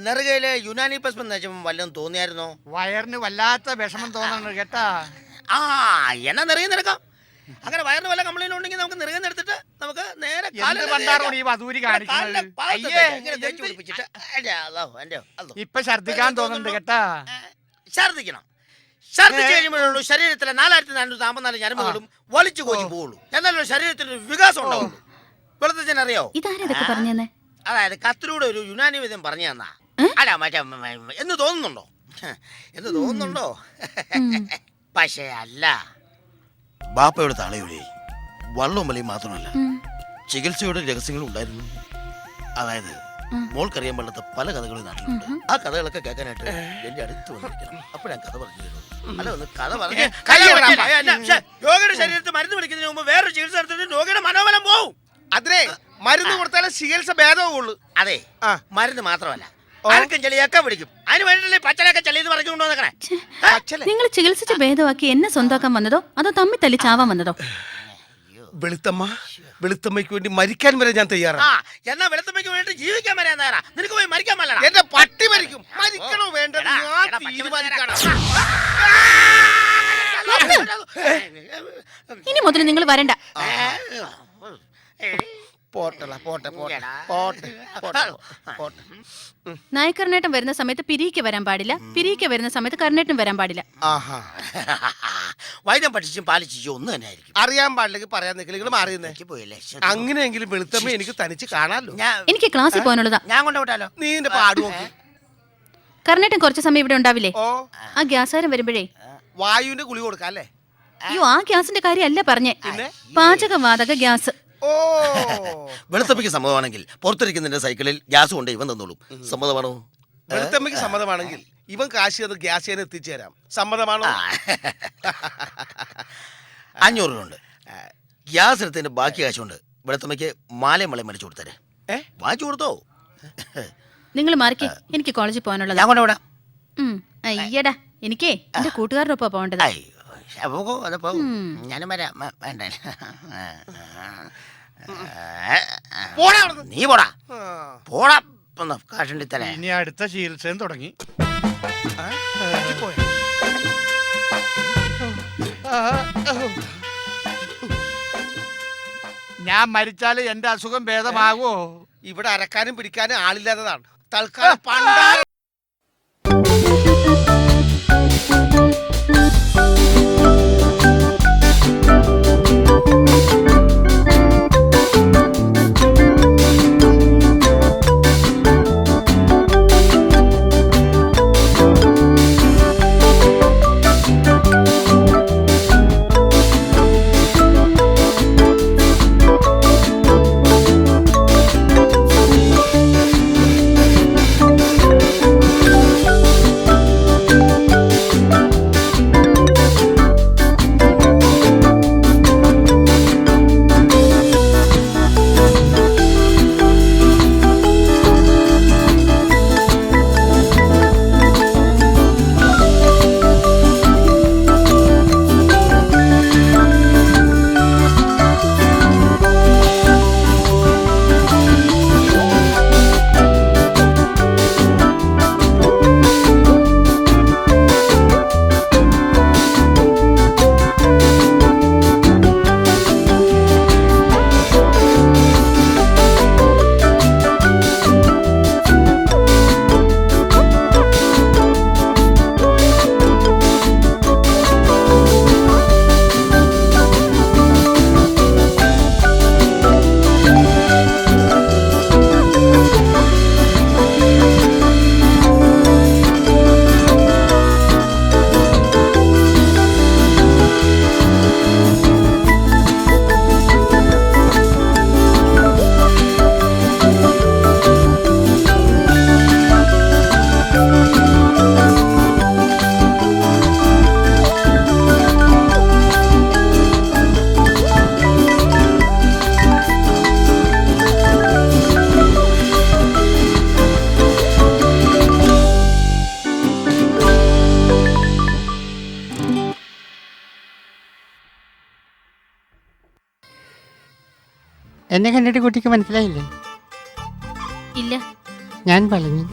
നെറുകയില് യുനാനി പസ്മം എന്ന് വെച്ചപ്പോൾ വല്ലതും തോന്നിയായിരുന്നോ? വയറിന് വല്ലാത്ത വിഷമം തോന്നുന്നുണ്ട് കേട്ടാ. ആ എന്നാ നിറയെ നിരക്കാം. അങ്ങനെ വയറിന് വല്ല കംപ്ലൈന്റ് ഉണ്ടെങ്കിൽ നമുക്ക് നിറയെ എടുത്തിട്ട് നമുക്ക് നേരെ ഇപ്പൊ ഛർദിക്കാൻ തോന്നുന്നുണ്ട് കേട്ടാ. ഛർദിക്കണം. ഛർദിച്ച് കഴിയുമ്പോഴുള്ളൂ ശരീരത്തിലെ 4454 ഞരമ്പുകളും വലിച്ചു കോരി പോവുള്ളൂ. എന്നാലും ശരീരത്തിന് വികാസം ഉണ്ടാവുള്ളൂ. വെളുത്തച്ഛൻ അറിയോ ഇതാരതൊക്കെ പറഞ്ഞേ? അതായത് കത്തിലൂടെ ഒരു യുനാനി വിധം പറഞ്ഞു തന്നാ. അല്ല മറ്റേ എന്ന് തോന്നുന്നുണ്ടോ? എന്ന് തോന്നുന്നുണ്ടോ? പക്ഷേ അല്ല, ബാപ്പയുടെ തളയുടെ വള്ളവും വലിയും മാത്രമല്ല, ചികിത്സയുടെ രഹസ്യങ്ങളും ഉണ്ടായിരുന്നു. അതായത് മോൾക്കറിയാൻ പാടാത്ത പല കഥകളും നാട്ടിലുണ്ട്. ആ കഥകളൊക്കെ കേൾക്കാനായിട്ട് എന്റെ അടുത്ത് വന്നിരിക്കണം. അപ്പോഴാ കഥ പറഞ്ഞു തരുള്ളൂ. അല്ല ഒന്ന് കഥ പറഞ്ഞു. രോഗിയുടെ ശരീരത്തിൽ മരുന്ന് പിടിക്കുന്നതിന് മുമ്പ് വേറൊരു ചികിത്സ നടത്തിയിട്ട് രോഗിയുടെ മനോബലം പോവും. അതിനെ മരുന്ന് കൊടുത്താലേ ചികിത്സ ഭേദവുള്ളൂ. അതെ, മരുന്ന് മാത്രമല്ല, ആർക്കും ചെളിയൊക്കെ പിടിക്കും. അതിന് വേണ്ടിയില്ലേ പച്ചലൊക്കെ ചെളിയെന്ന് പറഞ്ഞുകൊണ്ടോ നിൽക്കണേ? നിങ്ങൾ ചികിത്സിച്ച് ഭേദമാക്കി എന്നെ സ്വന്തമാക്കാൻ വന്നതോ അതോ തമ്മി തല്ലി ചാവാൻ വന്നതോ? വെളുത്തമ്മയ്ക്ക് വേണ്ടി മരിക്കാൻ വരെ ഞാൻ തയ്യാറാണ്. എന്നാ വെളുത്തമ്മയ്ക്ക് വേണ്ടി ജീവിക്കാൻ വരെ തയ്യാറാ. നിനക്ക് പോയി മരിക്കാൻ പറ്റില്ല. എന്റെ പട്ടി മരിക്കും. മരിക്കണോ വേണ്ട തീരുമാനിക്കണം. ഇനി മുതൽ നിങ്ങൾ വരണ്ട. നായക്കറിനേട്ടൻ വരുന്ന സമയത്ത് പിരിക്ക് വരാൻ പാടില്ല, പിരിക്ക് വരുന്ന സമയത്ത് കറിനേട്ടൻ വരാൻ പാടില്ല. വൈദ്യം പഠിച്ചും പാലിച്ചും ഒന്നും തന്നെ ആയിരിക്കും. അറിയാൻ പാടില്ലെങ്കിൽ പറയാൻ നിങ്ങൾ മാറിയെന്നേ പോയല്ലേ. അങ്ങനെയെങ്കിലും വെളുത്തമ്മ എനിക്ക് തനിച്ച് കാണാലോ. എനിക്ക് ക്ലാസ്സിൽ പോകാനുള്ളതാ. ഞാൻ കൊണ്ടുപോട്ടാലോ? നീ എന്റെ പാട് നോക്കി. കറിനേട്ടൻ കുറച്ച് സമയം ഇവിടെ ഉണ്ടാവില്ലേ? ആ ഗ്യാസുകാരൻ വരുമ്പോഴേ വായുവിന്റെ ഗുളി കൊടുക്കാം അല്ലേ? അയ്യോ, ആ ഗ്യാസിന്റെ കാര്യമല്ല പറഞ്ഞേ, പാചകവാതക ഗ്യാസ്. വെളുത്തമ്മയ്ക്ക് സമ്മതമാണെങ്കിൽ പുറത്തിരിക്കുന്നതിന്റെ സൈക്കിളിൽ ഗ്യാസ് കൊണ്ട് ഇവൻ തന്നോളും. സമ്മതമാണോ? വെളുത്തമ്മയ്ക്ക് സമ്മതമാണെങ്കിൽ ഇവൻ കാശി അത് ഗ്യാസ് ചെയ്യാൻ എത്തിച്ചേരാം. സമ്മതമാണോ? 500 രൂപ. ഗ്യാസ് എടുത്തതിന്റെ ബാക്കി കാശുണ്ട് വെളുത്തമ്മയ്ക്ക് മാലയും വളയും മേടിച്ചു കൊടുത്തേ. വാങ്ങിച്ചു കൊടുത്തോ? നിങ്ങൾ മാറിക്കേ, എനിക്ക് കോളേജിൽ പോകാനുള്ളത്. ഞാൻ കൊണ്ടുവിടാം. അയ്യടാ, എനിക്കേ എന്റെ കൂട്ടുകാരനൊപ്പം പോകേണ്ടത്. ഞാനും വരാം. വേണ്ട, നീ പോടാ പോടാ. കാശുണ്ടി തരാം. ഇനി അടുത്ത ചികിത്സയും തുടങ്ങി. ഞാൻ മരിച്ചാല് എന്റെ അസുഖം ഭേദമാകുമോ? ഇവിടെ അരക്കാനും പിടിക്കാനും ആളില്ലാത്തതാണ്. തൽക്കാലം പണ്ടാ എന്നെ കണ്ടിട്ട് കുട്ടിക്ക് മനസ്സിലായില്ലേ? ഇല്ല. ഞാൻ പളഞ്ഞു,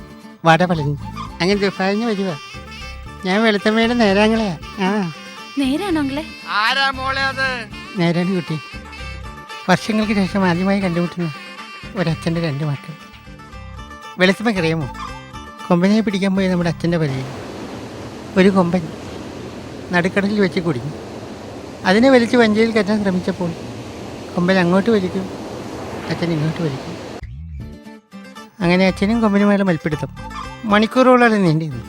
വട പളഞ്ഞു. അങ്ങനെ ദുബായിന്ന് വരുക. ഞാൻ വെളുത്തമ്മയുടെ നേരാങ്ങളെയാ. ആ നേരാണോ അങ്കിളെ? ആരാ മോളെ അത്? നേരാണ് കുട്ടി. വർഷങ്ങൾക്ക് ശേഷം ആദ്യമായി കണ്ടുമുട്ടുന്ന ഒരച്ഛൻ്റെ 2 മക്കൾ. വെളുത്തമ്മക്കറിയാമോ? കൊമ്പനെ പിടിക്കാൻ പോയി നമ്മുടെ അച്ഛൻ്റെ പരിചയം. ഒരു കൊമ്പൻ നടുക്കടലിൽ വെച്ച് കുടുങ്ങി. അതിനെ വലിച്ച് വഞ്ചിയിൽ കയറ്റാൻ ശ്രമിച്ചപ്പോൾ കൊമ്പൻ അങ്ങോട്ട് വലിക്കും, അച്ഛൻ ഇങ്ങോട്ട് വലിക്കും. അങ്ങനെ അച്ഛനും കൊമ്പനുമായുള്ള മൽപ്പിടുത്തം മണിക്കൂറുകളോളം നീണ്ടിരുന്നു.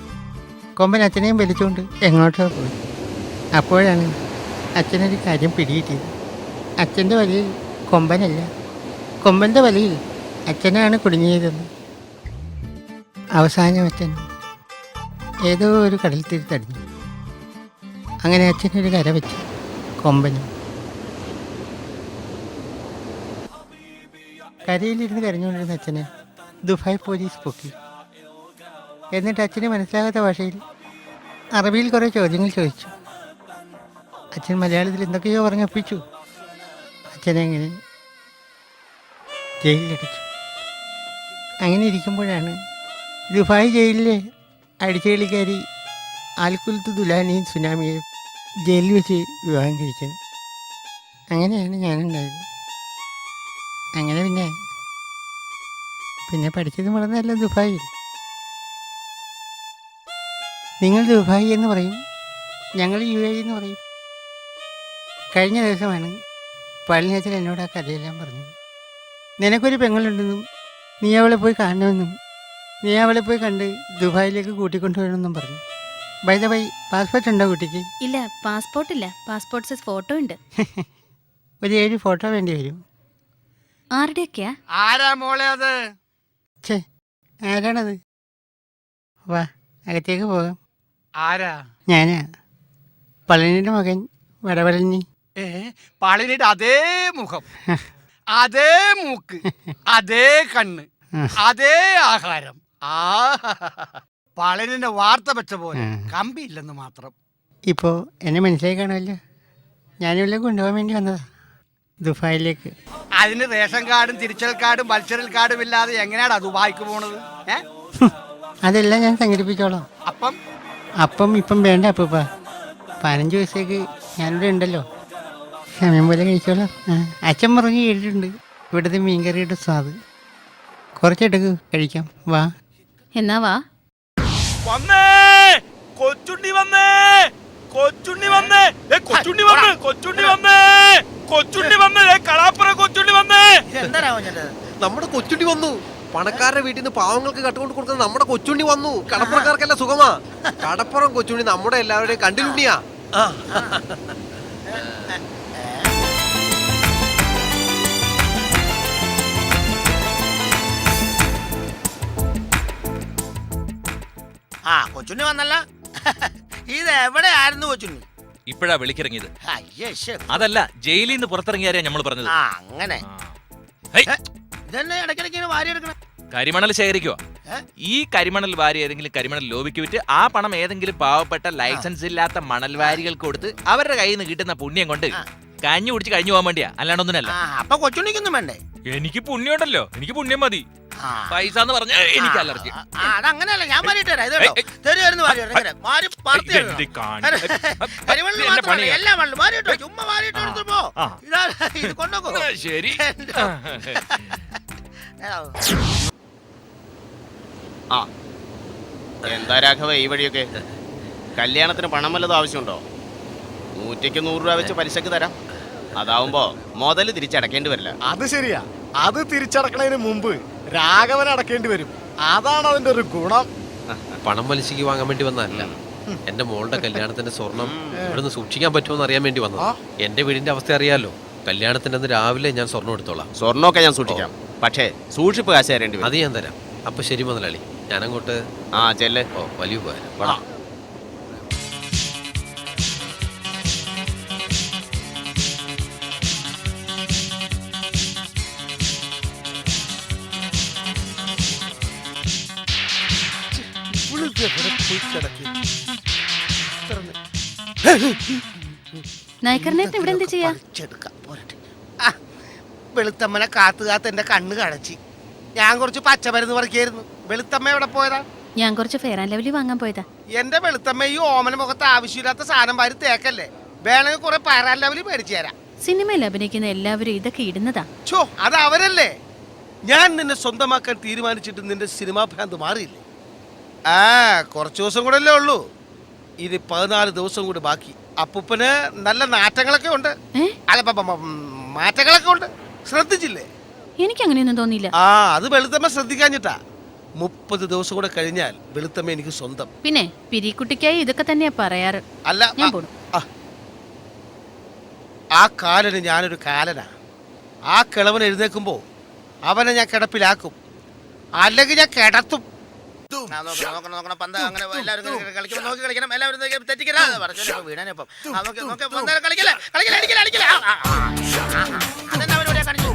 കൊമ്പൻ അച്ഛനെയും വലിച്ചുകൊണ്ട് എങ്ങോട്ടോ പോയി. അപ്പോഴാണ് അച്ഛനൊരു കാര്യം പിടികിട്ടിയത്. അച്ഛൻ്റെ വലയിൽ കൊമ്പനല്ല, കൊമ്പൻ്റെ വലയിൽ അച്ഛനാണ് കുടുങ്ങിയതെന്ന്. അവസാനം അച്ഛൻ ഏതോ ഒരു കടൽ തീരത്തടിഞ്ഞു. അങ്ങനെ അച്ഛനൊരു കര വെച്ചു, കൊമ്പനും. കരയിലിരുന്ന് കരഞ്ഞുകൊണ്ടിരുന്ന അച്ഛനെ ദുബായ് പോലീസ് പൊക്കി. എന്നിട്ട് അച്ഛന് മനസ്സിലാകാത്ത ഭാഷയിൽ അറബിയിൽ കുറേ ചോദ്യങ്ങൾ ചോദിച്ചു. അച്ഛൻ മലയാളത്തിൽ എന്തൊക്കെയോ പറഞ്ഞൊപ്പിച്ചു. അച്ഛനെങ്ങനെ ജയിലിലടിച്ചു. അങ്ങനെ ഇരിക്കുമ്പോഴാണ് ദുബായ് ജയിലിലെ അടിച്ചുകളിക്കാരി ആൽക്കുലത്ത് ദുലാനിയും സുനാമിയെയും ജയിലിൽ വെച്ച് വിവാഹം കഴിച്ചത്. അങ്ങനെയാണ് ഞാനുണ്ടായത്. അങ്ങനെ പിന്നെ പഠിച്ചത് വളർന്നല്ല ദുബായിൽ. നിങ്ങൾ ദുബായ് എന്ന് പറയും, ഞങ്ങൾ UAE എന്ന് പറയും. കഴിഞ്ഞ ദിവസമാണ് പഴനിയച്ഛൻ എന്നോട് ആ കഥയെല്ലാം പറഞ്ഞത്. നിനക്കൊരു പെങ്ങളുണ്ടെന്നും നീ അവളെ പോയി കാണണമെന്നും നീ അവളെ പോയി കണ്ട് ദുബായിലേക്ക് കൂട്ടിക്കൊണ്ടുവരണമെന്നും പറഞ്ഞു. ബൈ ദ ബൈ, പാസ്പോർട്ട് ഉണ്ടോ കുട്ടിക്ക്? ഇല്ല, പാസ്പോർട്ട് ഇല്ല. പാസ്പോർട്ട് സൈസ് ഫോട്ടോ ഉണ്ട്. ഒരു 7 ഫോട്ടോ വേണ്ടി വരും. ആരുടെയൊക്കെയാ? ആരാ മോളെ അത്? ഛേ, ആരാണത്? വാ, അകത്തേക്ക് പോകാം. ആരാ? ഞാനാ, പളനിയുടെ മകൻ വടവളഞ്ഞി. പളനിയുടെ അതേ മുഖം, അതേ മൂക്ക്, അതേ കണ്ണ്, അതേ ആഹാരം. പളനിന്റെ വാർത്ത വെച്ച പോലെ കമ്പിയില്ലെന്ന് മാത്രം. ഇപ്പോൾ എന്നെ മനസ്സിലായി കാണുമല്ലോ. ഞാനിവിടെ കൊണ്ടുപോകാൻ വേണ്ടി വന്നതാ ദുബായിലേക്ക്. അതിന് റേഷൻ കാർഡും തിരിച്ചൽ കാർഡും മത്സരൽ കാർഡും ഇല്ലാതെ എങ്ങനെയാടാ ദുബായിക്ക് പോണത്? അതെല്ലാം ഞാൻ സംഘടിപ്പിച്ചോളാം. അപ്പം ഇപ്പം വേണ്ട അപ്പൂപ്പ. 15 ദിവസത്തേക്ക് ഞാനിവിടെ ഉണ്ടല്ലോ, സമയം പോലെ കഴിച്ചോളാം. അച്ഛൻ പറഞ്ഞ് കേട്ടിട്ടുണ്ട് ഇവിടുത്തെ മീൻകറിയുടെ സ്വാദ്. കുറച്ചെടുക്ക് കഴിക്കാം. വാ. എന്നാ വാ. വന്നേ കൊച്ചുണ്ണി, വന്നേ കൊച്ചുണ്ണി, വന്നേ കൊച്ചുണ്ണി, വന്നേ കൊച്ചുണ്ണി, വന്നേ കൊച്ചുണ്ണി, വന്നേ കളാപ്പുറ കൊച്ചുണ്ണി, വന്നേ. നമ്മുടെ കൊച്ചുണ്ണി വന്നു. പണക്കാരുടെ വീട്ടിൽ നിന്ന് പാവങ്ങൾക്ക് കട്ടുകൊണ്ട് കൊടുക്കുന്ന നമ്മുടെ കൊച്ചുണ്ണി വന്നു. കടപ്പുറക്കാർക്കല്ല സുഖമാ. കടപ്പുറം കൊച്ചുണ്ണി നമ്മുടെ എല്ലാവരുടെയും കണ്ടിലുണ്ണിയാ. കൊച്ചുണ്ണി വന്നല്ല. ഇത് എവിടെ ആയിരുന്നു കൊച്ചുണ്ണി? ഇപ്പോഴാ വിളിക്കിറങ്ങിയത്. അതല്ല, ജയിലിൽ നിന്ന് പുറത്തിറങ്ങിയാരെയാ നമ്മൾ പറഞ്ഞത്. അങ്ങനെ ഇതന്നെ ഇടയ്ക്കിടയ്ക്ക് വാരി എടുക്കണം. കരിമണൽ ശേഖരിക്കുക. ഈ കരിമണൽ വാരി ഏതെങ്കിലും കരിമണൽ ലോബിക്ക് വിറ്റ് ആ പണം ഏതെങ്കിലും പാവപ്പെട്ട ലൈസൻസ് ഇല്ലാത്ത മണൽ വാരികൾക്ക് കൊടുത്ത് അവരുടെ കയ്യിൽ നിന്ന് കിട്ടുന്ന പുണ്യം കൊണ്ട് കഞ്ഞി കുടിച്ച് കഴിഞ്ഞു പോകാൻ വേണ്ടിയാ, അല്ലാണ്ടൊന്നുമല്ല. അപ്പൊ കൊച്ചുണ്ണിക്കൊന്നും വേണ്ടേ? എനിക്ക് പുണ്യം ഉണ്ടല്ലോ, എനിക്ക് പുണ്യം മതി. പൈസ എന്ന് പറഞ്ഞ എനിക്ക് അലർജി. അതങ്ങനെയല്ല, ഞാൻ മാറിയിട്ട് തരാം. എല്ലാം ചുമ്മാ മാറിയിട്ട് പോ. ഇത് കൊണ്ടുപോ. ശരി. എന്താ രാഘവ ഈ വഴിയൊക്കെ? കല്യാണത്തിന് പണം വല്ലതും ആവശ്യമുണ്ടോ? 100ക്ക് 100 രൂപ വെച്ച് പലിശക്ക് തരാം. അതാവുമ്പോ മുതല് തിരിച്ചടക്കേണ്ടി വരില്ല. അത് ശരിയാ. അത് തിരിച്ചടക്കണതിന് മുമ്പ് രാഘവൻ അടക്കേണ്ടി വരും. അതാണ് അതിന്റെ ഒരു ഗുണം. പണം പലിശയ്ക്ക് വാങ്ങാൻ വേണ്ടി വന്നതല്ല. എന്റെ മോളുടെ കല്യാണത്തിന്റെ സ്വർണം ഇവിടുന്ന് സൂക്ഷിക്കാൻ പറ്റുമോ അറിയാൻ വേണ്ടി വന്നതാ. എന്റെ വീടിന്റെ അവസ്ഥ അറിയാലോ. കല്യാണത്തിന്റെ അന്ന് രാവിലെ ഞാൻ സ്വർണം എടുത്തോളാം. സ്വർണ്ണമൊക്കെ ഞാൻ സൂക്ഷിക്കാം, പക്ഷേ സൂക്ഷിപ്പ് കാശ് തരേണ്ടി വരും. അത് ഞാൻ തരാം. അപ്പൊ ശരി മുതലാളി, ഞാനങ്ങോട്ട്. ചെല്ല്. വലിയ ഉപകാരം. നായ്ക്കറിനേട്ടൻ ഇവിടെ എന്ത് ചെയ്യാ? വെളുത്തമ്മനെ കാത്ത് എന്റെ കണ്ണ് കടച്ചി. ഞാൻ കുറച്ച് പച്ചമരുന്ന് പറിക്കായിരുന്നു. വെളുത്തമ്മ എവിടെ പോയതാ? ഞാൻ കുറച്ച് ഫെയർ ആൻഡ് ലവ്ലി വാങ്ങാൻ പോയതാ. എന്റെ വെളുത്തമ്മ ഈ ഓമന മുഖത്ത് ആവശ്യമില്ലാത്ത സാധനം വാരി തേക്കല്ലേ. വേണമെങ്കിൽ കുറെ ഫെയർ ആൻഡ് ലവ്ലി മേടിച്ചു തരാം. സിനിമയിൽ അഭിനയിക്കുന്ന എല്ലാവരും ഇതൊക്കെ ഇടുന്നതാ. ചോ, അത് അവരല്ലേ. ഞാൻ നിന്നെ സ്വന്തമാക്കാൻ തീരുമാനിച്ചിട്ട് നിന്റെ സിനിമാ ഭ്രാന്ത് മാറിയില്ലേ? കുറച്ച് ദിവസം കൂടെ അല്ലേ ഉള്ളൂ. ഇനി 14 ദിവസം കൂടി ബാക്കി. അപ്പൂപ്പന് നല്ല നാറ്റങ്ങളൊക്കെ ഉണ്ട്. അല്ല, മാറ്റങ്ങളൊക്കെ ഉണ്ട്. ശ്രദ്ധിച്ചില്ലേ? എനിക്ക് അങ്ങനെയൊന്നും തോന്നിയില്ല. അത് വെളുത്തമ്മ ശ്രദ്ധിക്കാഞ്ഞിട്ടാ. 30 ദിവസം കൂടെ കഴിഞ്ഞാൽ വെളുത്തമ്മ എനിക്ക് സ്വന്തം. പിന്നെ പിരിക്കുട്ടിക്കായി ഇതൊക്കെ തന്നെയാ പറയാറ്. അല്ല, ആ കാലന് ഞാനൊരു കാലനാ. ആ കിളവൻ എഴുന്നേക്കുമ്പോ അവനെ ഞാൻ കിടപ്പിലാക്കും, അല്ലെങ്കിൽ ഞാൻ കിടത്തും. പന്ത് അങ്ങനെ എല്ലാവരും കളിക്കുമ്പോൾ നോക്കി കളിക്കണം. എല്ലാവരും തെറ്റിക്കരുത്. വീണാനിപ്പം കളിക്കില്ല കളിക്കില്ല അടിക്കില്ല അടിക്കില്ല. അതെന്നാ അവരോട് കാണിച്ചു.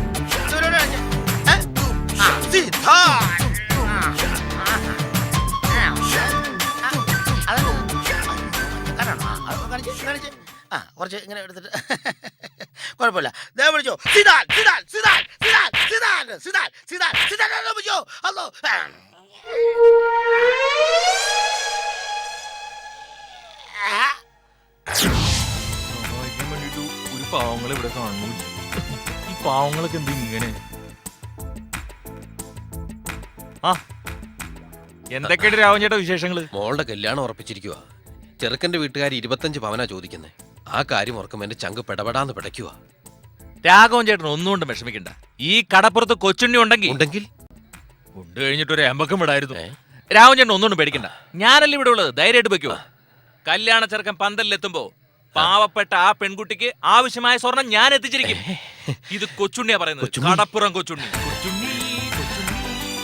കുറച്ച് ഇങ്ങനെ എടുത്തിട്ട് കുഴപ്പമില്ല. ദേ വിളിച്ചോ, Zidane Zidane Zidane Zidane Zidane Zidane Zidane Zidane വിളിച്ചോ. ഹലോ, ഒരു പാവങ്ങളെ ഇവിടെ കാണുന്നു. ഈ പാവങ്ങളൊക്കെ എന്ത് ഇങ്ങനെ? എന്തൊക്കെയാണ് രാവഞ്ചേട്ടാ വിശേഷങ്ങള്? മോളുടെ കല്യാണം ഉറപ്പിച്ചിരിക്കുക. ചെറുക്കന്റെ വീട്ടുകാർ 25 പവനാ ചോദിക്കുന്നത്. ആ കാര്യം ഓർക്കുമ്പോ എന്റെ ചങ്ക് പെടപെടാന്ന് പിടയ്ക്കുക. രാഘവൻ ചേട്ടൻ ഒന്നുകൊണ്ടും വിഷമിക്കണ്ട. ഈ കടപ്പുറത്ത് കൊച്ചുണ്ണി ഉണ്ടെങ്കിൽ ഉണ്ട് കഴിഞ്ഞിട്ട് ഒരു എമ്പക്കം വിടായിരുന്നു. രാഘവൻ ചേട്ടൻ ഒന്നുകൊണ്ടും പേടിക്കണ്ട. ഞാനല്ലേ ഇവിടെ ഉള്ളത്, ധൈര്യമായിട്ട് വെക്കുവോ. കല്യാണ ചെറുക്കൻ പന്തലിലെത്തുമ്പോ പാവപ്പെട്ട ആ പെൺകുട്ടിക്ക് ആവശ്യമായ സ്വർണം ഞാൻ എത്തിച്ചിരിക്കും. ഇത് കൊച്ചുണ്ണിയാ പറയുന്നത്. കടപ്പുറം കൊച്ചുണ്ണി. കൊച്ചുണ്ണി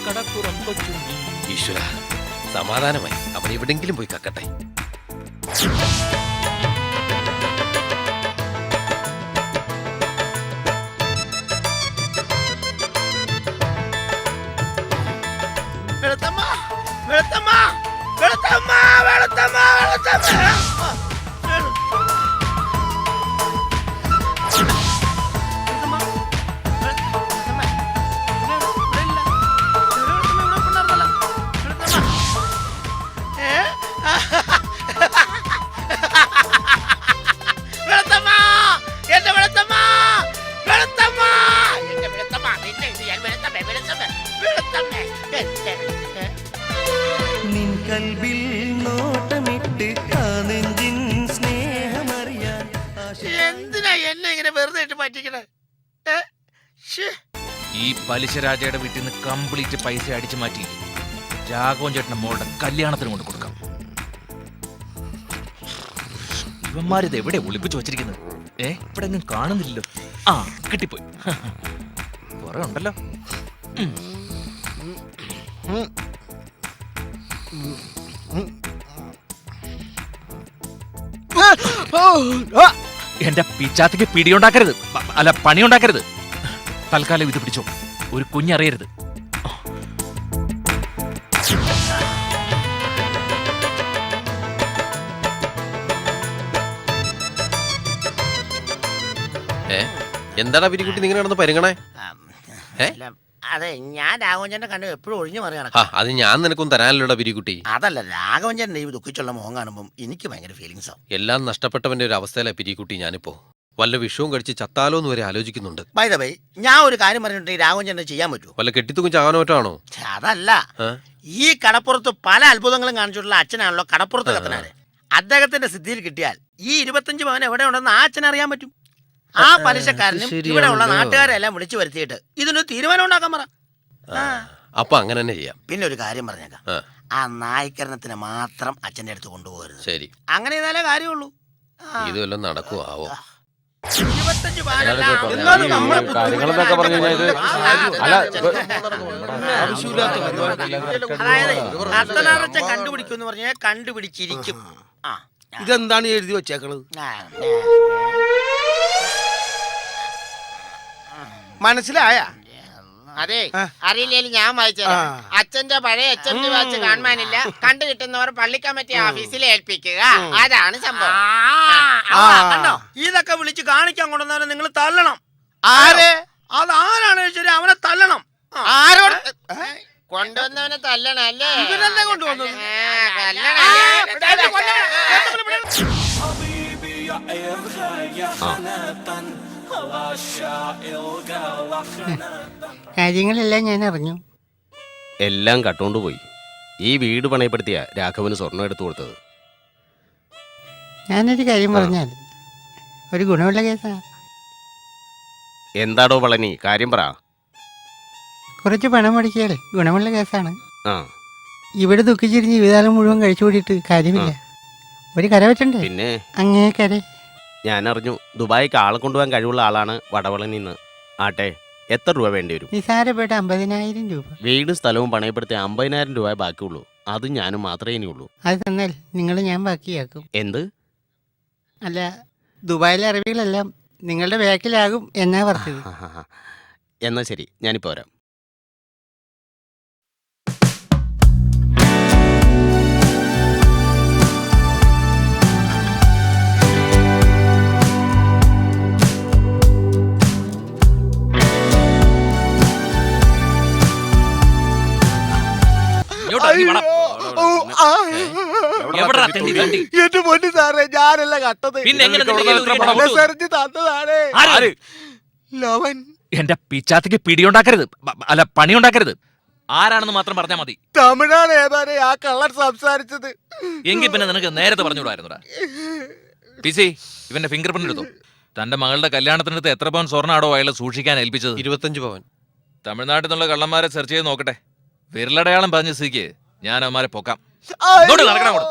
കടപ്പുറം കൊച്ചുണ്ണി. ഈശ്വര, സമാധാനമായി. അവൻ എവിടെങ്കിലും പോയി കക്കട്ടെ. വെളുത്തമ്മ വെളുത്തമ്മ വെളുത്തമ്മ വെളുത്തമ്മ വെളുത്തമ്മ. എന്തിനാ എന്നെ ഇങ്ങനെ വെറുതെ ഇട്ട് പറ്റിക്കണേ? ഈ പലിശ രാജയുടെ വീട്ടിൽ നിന്ന് കംപ്ലീറ്റ് പൈസ അടിച്ചു മാറ്റി രാഘവൻ ചേട്ടന്റെ മോളുടെ കല്യാണത്തിന് കൊണ്ട് കൊടുക്കാം. ഇവന്മാരിത് എവിടെ ഒളിപ്പിച്ചു വച്ചിരിക്കുന്നത്? ഇവിടെ ഒന്നും കാണുന്നില്ലല്ലോ. കിട്ടിപ്പോയി. കുറെ ഉണ്ടല്ലോ. എന്റെ പിച്ചാത്തിക്ക് പിടിയുണ്ടാക്കരുത്, അല്ല പണിയുണ്ടാക്കരുത്. തൽക്കാലം ഇത് പിടിച്ചോ, ഒരു കുഞ്ഞറിയരുത്. എന്താടാ പിരിക്കുട്ടി നിങ്ങൾ നടന്ന് പരിങ്ങണേ? അതെ, ഞാൻ രാഘവഞ്ചേട്ടനെ കണ്ട് എപ്പോഴും ഒഴിഞ്ഞു മറിയാണ്. അത് ഞാൻ നിനക്കും തരാനല്ലോടാ പിരിക്കുട്ടി. അതല്ല, രാഘവഞ്ചേട്ടൻ ഈ ദുഃഖിച്ചുള്ള മുഖം കാണുമ്പോൾ എനിക്ക് ഭയങ്കര ഫീലിങ്സ് ആവും. എല്ലാം നഷ്ടപ്പെട്ടവന്റെ ഒരു അവസ്ഥയിലെ പിരിക്കുട്ടി ഞാനിപ്പോ. വല്ല വിഷവും കഴിച്ച് ചത്താലോ എന്ന് വരെ ആലോചിക്കുന്നുണ്ട്. ബൈ ദ വേ, ഞാൻ ഒരു കാര്യം പറഞ്ഞിട്ട് രാഘവഞ്ചേട്ടനെ ചെയ്യാൻ പറ്റുമോ? വല്ല കെട്ടിത്തൂക്കും ചാകാനോറ്റാണോ? അതല്ല, ഈ കടപ്പുറത്ത് പല അത്ഭുതങ്ങളും കാണിച്ചിട്ടുള്ള അച്ഛനാണല്ലോ കടപ്പുറത്ത് കത്തനാര്. അദ്ദേഹത്തിന്റെ സിദ്ധിയിൽ കിട്ടിയാൽ ഈ 25 പവൻ എവിടെ ഉണ്ടെന്ന് ആ അച്ഛൻ അറിയാൻ പറ്റും. ആ പലിശക്കാരനും ഇവിടെ ഉള്ള നാട്ടുകാരെല്ലാം വിളിച്ചു വരുത്തിയിട്ട് ഇതിനൊരു തീരുമാനം ഉണ്ടാക്കാൻ പറ. അപ്പൊ അങ്ങനെ തന്നെ ചെയ്യാം. പിന്നെ ഒരു കാര്യം പറഞ്ഞേക്കാം, ആ നായ്ക്കരണത്തിന് മാത്രം അച്ഛന്റെ അടുത്ത് കൊണ്ടുപോകരുത്. ശരി, അങ്ങനെ ചെയ്താലേ കാര്യമുള്ളൂ. ഇത് വല്ലതും നടക്കുവോ ആവോ? 25 അതായത് കണ്ടുപിടിക്കും പറഞ്ഞാൽ കണ്ടുപിടിച്ചിരിക്കും. ഇതെന്താണ് എഴുതി വെച്ചേക്കണത്? മനസ്സിലായ? അതെ, അറിയില്ലേലും ഞാൻ വായിച്ചത്. അച്ഛന്റെ പഴയ HMD വാച്ച് കാണാനില്ല, കണ്ടു കിട്ടുന്നവർ പള്ളി കമ്മിറ്റി ഓഫീസിൽ ഏൽപ്പിക്കുക. അതാണ് സംഭവം. കണ്ടോ, ഇതൊക്കെ വിളിച്ച് കാണിക്കാൻ കൊണ്ടുവന്നവരെ നിങ്ങൾ തള്ളണം. ആരെ? അതാരാണെങ്കിലും ശരി അവനെ തല്ലണം. ആരോട് കൊണ്ടുവന്നവനെ തല്ലണല്ലേ? ഇവനെന്നെ കൊണ്ടുവന്നത്. കാര്യങ്ങളെല്ലാം ഞാൻ അറിഞ്ഞു. എല്ലാം കട്ടുകൊണ്ടുപോയി. ഈ വീട് പണയപ്പെടുത്തിയ രാഘവന് സ്വർണം എടുത്തു കൊടുത്തത്. ഞാനൊരു കാര്യം പറഞ്ഞാൽ ഒരു ഗുണമുള്ള കേസാ. എന്താടോ പളനി, കാര്യം പറ. കുറച്ച് പണം മുടക്കിയാൽ ഗുണമുള്ള കേസാണ്. ആ ഇവിടെ ദുഃഖിച്ചിരിഞ്ഞ് ജീവിതകാലം മുഴുവൻ കഴിച്ചു കൂടിയിട്ട് കാര്യമില്ല. ഒരു കര വെച്ചണ്ടേ? പിന്നെ അങ്ങേ കര. ഞാൻ അറിഞ്ഞു ദുബായിക്ക് ആളെ കൊണ്ടുപോകാൻ കഴിവുള്ള ആളാണ് വടവളനിന്ന്. ആട്ടെ, എത്ര രൂപ വേണ്ടി വരും? നിസാരപ്പെട്ട 50,000 രൂപ. വീടും സ്ഥലവും പണയപ്പെടുത്തി 50,000 രൂപ ബാക്കിയുള്ളൂ. അത് ഞാനും മാത്രമേ ഇനിയുള്ളൂ. അത് തന്നാൽ നിങ്ങൾ ഞാൻ ബാക്കിയാക്കും. എന്ത്? അല്ല, ദുബായിലെ അറബികളെല്ലാം നിങ്ങളുടെ ബാക്കിലാകും എന്നാ പറഞ്ഞത്. എന്നാ ശരി, ഞാനിപ്പോ വരാം. എന്റെ പൊന്നു സാറേ, ഞാനല്ല കട്ടത്. പിന്നെ എങ്ങനെ നിന്റെ കയ്യിൽ ഒരു പണം കൊടുത്തു? സെറിഞ്ഞ് തന്നതാണ് ആര്? ലവൻ. എന്റെ പിച്ചാത്തിക്ക് പിടിയുണ്ടാക്കരുത്, അല്ല പണിയുണ്ടാക്കരുത്. ആരാണെന്ന് മാത്രം പറഞ്ഞാൽ മതി. തമിഴാണ് ഏതാനേ ആ കള്ളൻ സംസാരിച്ചത്. എങ്കിൽ പിന്നെ നിനക്ക് നേരത്തെ പറഞ്ഞുകൂടായിരുന്നുടാ. പിസി, ഇവന്റെ ഫിംഗർ പ്രിന്റ് എടുത്തു. തന്റെ മകളുടെ കല്യാണത്തിനടുത്ത് എത്ര പവൻ സ്വർണ്ണാടോ അയാൾ സൂക്ഷിക്കാൻ ഏൽപ്പിച്ചത്? 25 പവൻ. തമിഴ്നാട്ടിൽ നിന്നുള്ള കള്ളന്മാരെ സെർച്ച് ചെയ്ത് നോക്കട്ടെ. വിരലടയാളം പറഞ്ഞ സ്ഥിതിക്ക് ഞാൻ അവന്മാരെ പൊക്കാം. ഇങ്ങോട്ട് നടക്കണം അങ്ങോട്ട്.